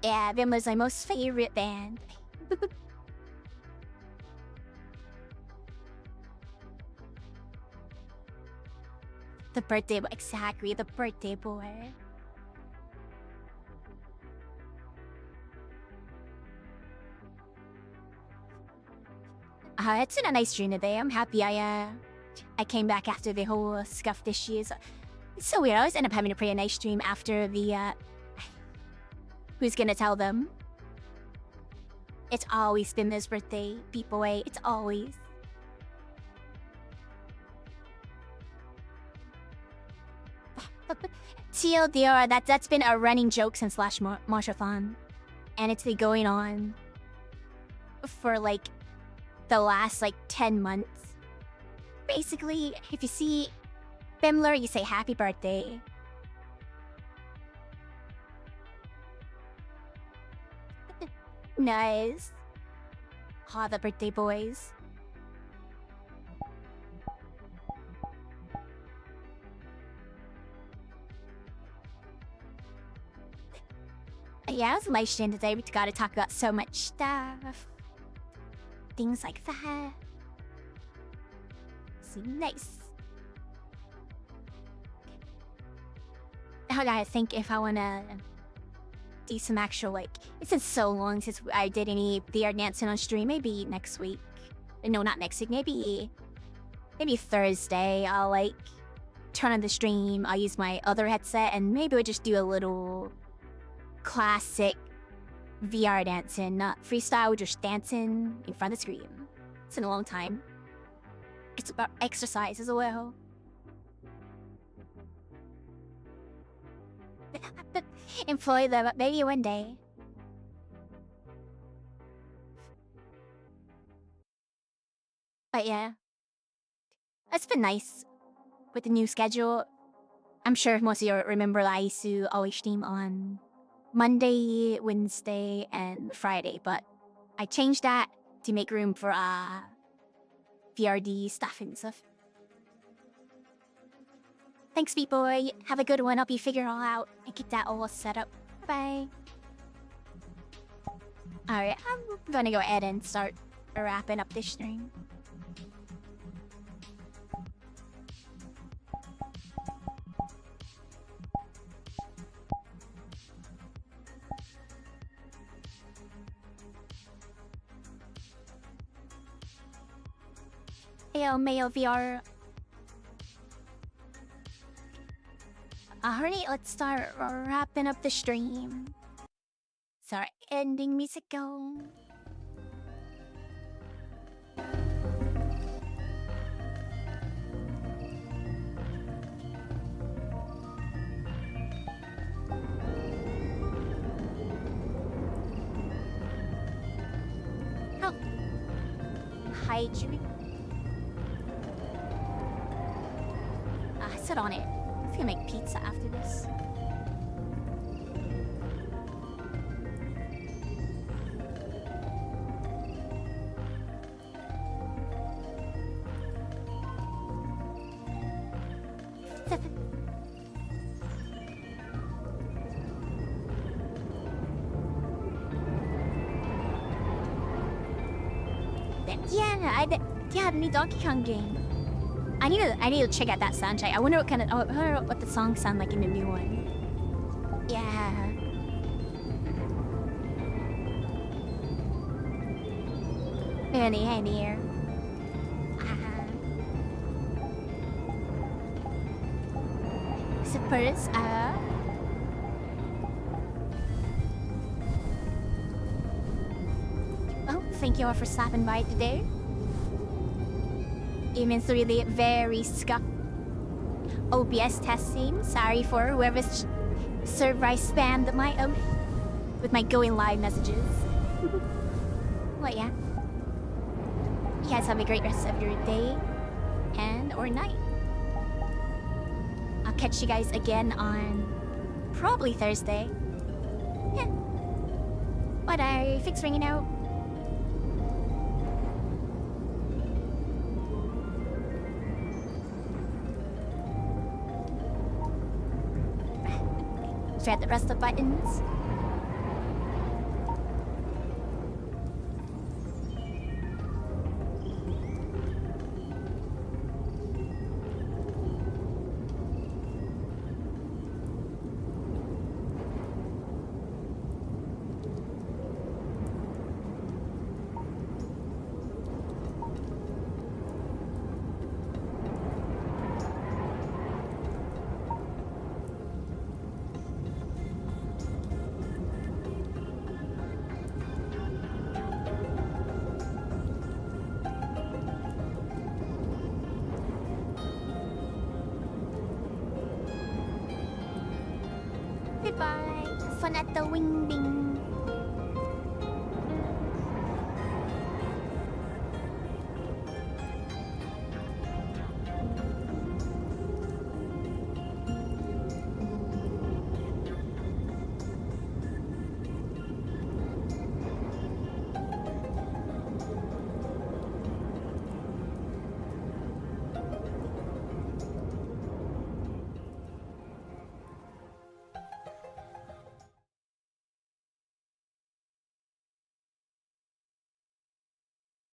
S1: Yeah, them was my most favorite band. The birthday boy, exactly, the birthday boy. It's been a nice stream today. I'm happy I came back after the whole scuffed issues. It's so weird. I always end up having to play a nice stream after the who's gonna tell them? It's always been this birthday, Beat Boy. It's always. TLDR, that's been a running joke since last Marshathon. And it's been going on for like the last like 10 months. Basically, if you see Bimler, you say happy birthday. Nice. Aw, the birthday boys. Yeah, I was live stream today. We gotta talk about so much stuff. Things like that. So nice. I gotta think if I wanna do some actual, like, it's been so long since I did any VR dancing on stream. Maybe next week. No, not next week. Maybe Thursday. I'll like turn on the stream. I'll use my other headset and maybe we'll just do a little classic VR dancing, not freestyle, just dancing in front of the screen. It's been a long time. It's about exercise as well. Employ them, maybe one day. But yeah, it's been nice with the new schedule. I'm sure most of you remember that I used to always stream on Monday, Wednesday, and Friday, but I changed that to make room for VRD stuff and stuff. Thanks, Beat Boy. Have a good one. I'll be figure all out and get that all set up. Bye. Alright, I'm gonna go ahead and start wrapping up this stream. Ayo, Mayo VR. Alright, let's start wrapping up the stream. Start ending music go. Oh. Hydrate. Sit on it. I'm gonna make pizza after this. Yeah, the new Donkey Kong game. I need to check out that soundtrack. I wonder what the songs sound like in the new one. Yeah. Really, hey dear. Suppose, oh, thank you all for stopping by today. It's really very scuffed OBS testing. Sorry for whoever's server I spammed with my going live messages. Well, yeah. You guys have a great rest of your day and or night. I'll catch you guys again on probably Thursday. Yeah. What are fix ringing out? Try the rest of the buttons. Goodbye. Fun at the wing ding.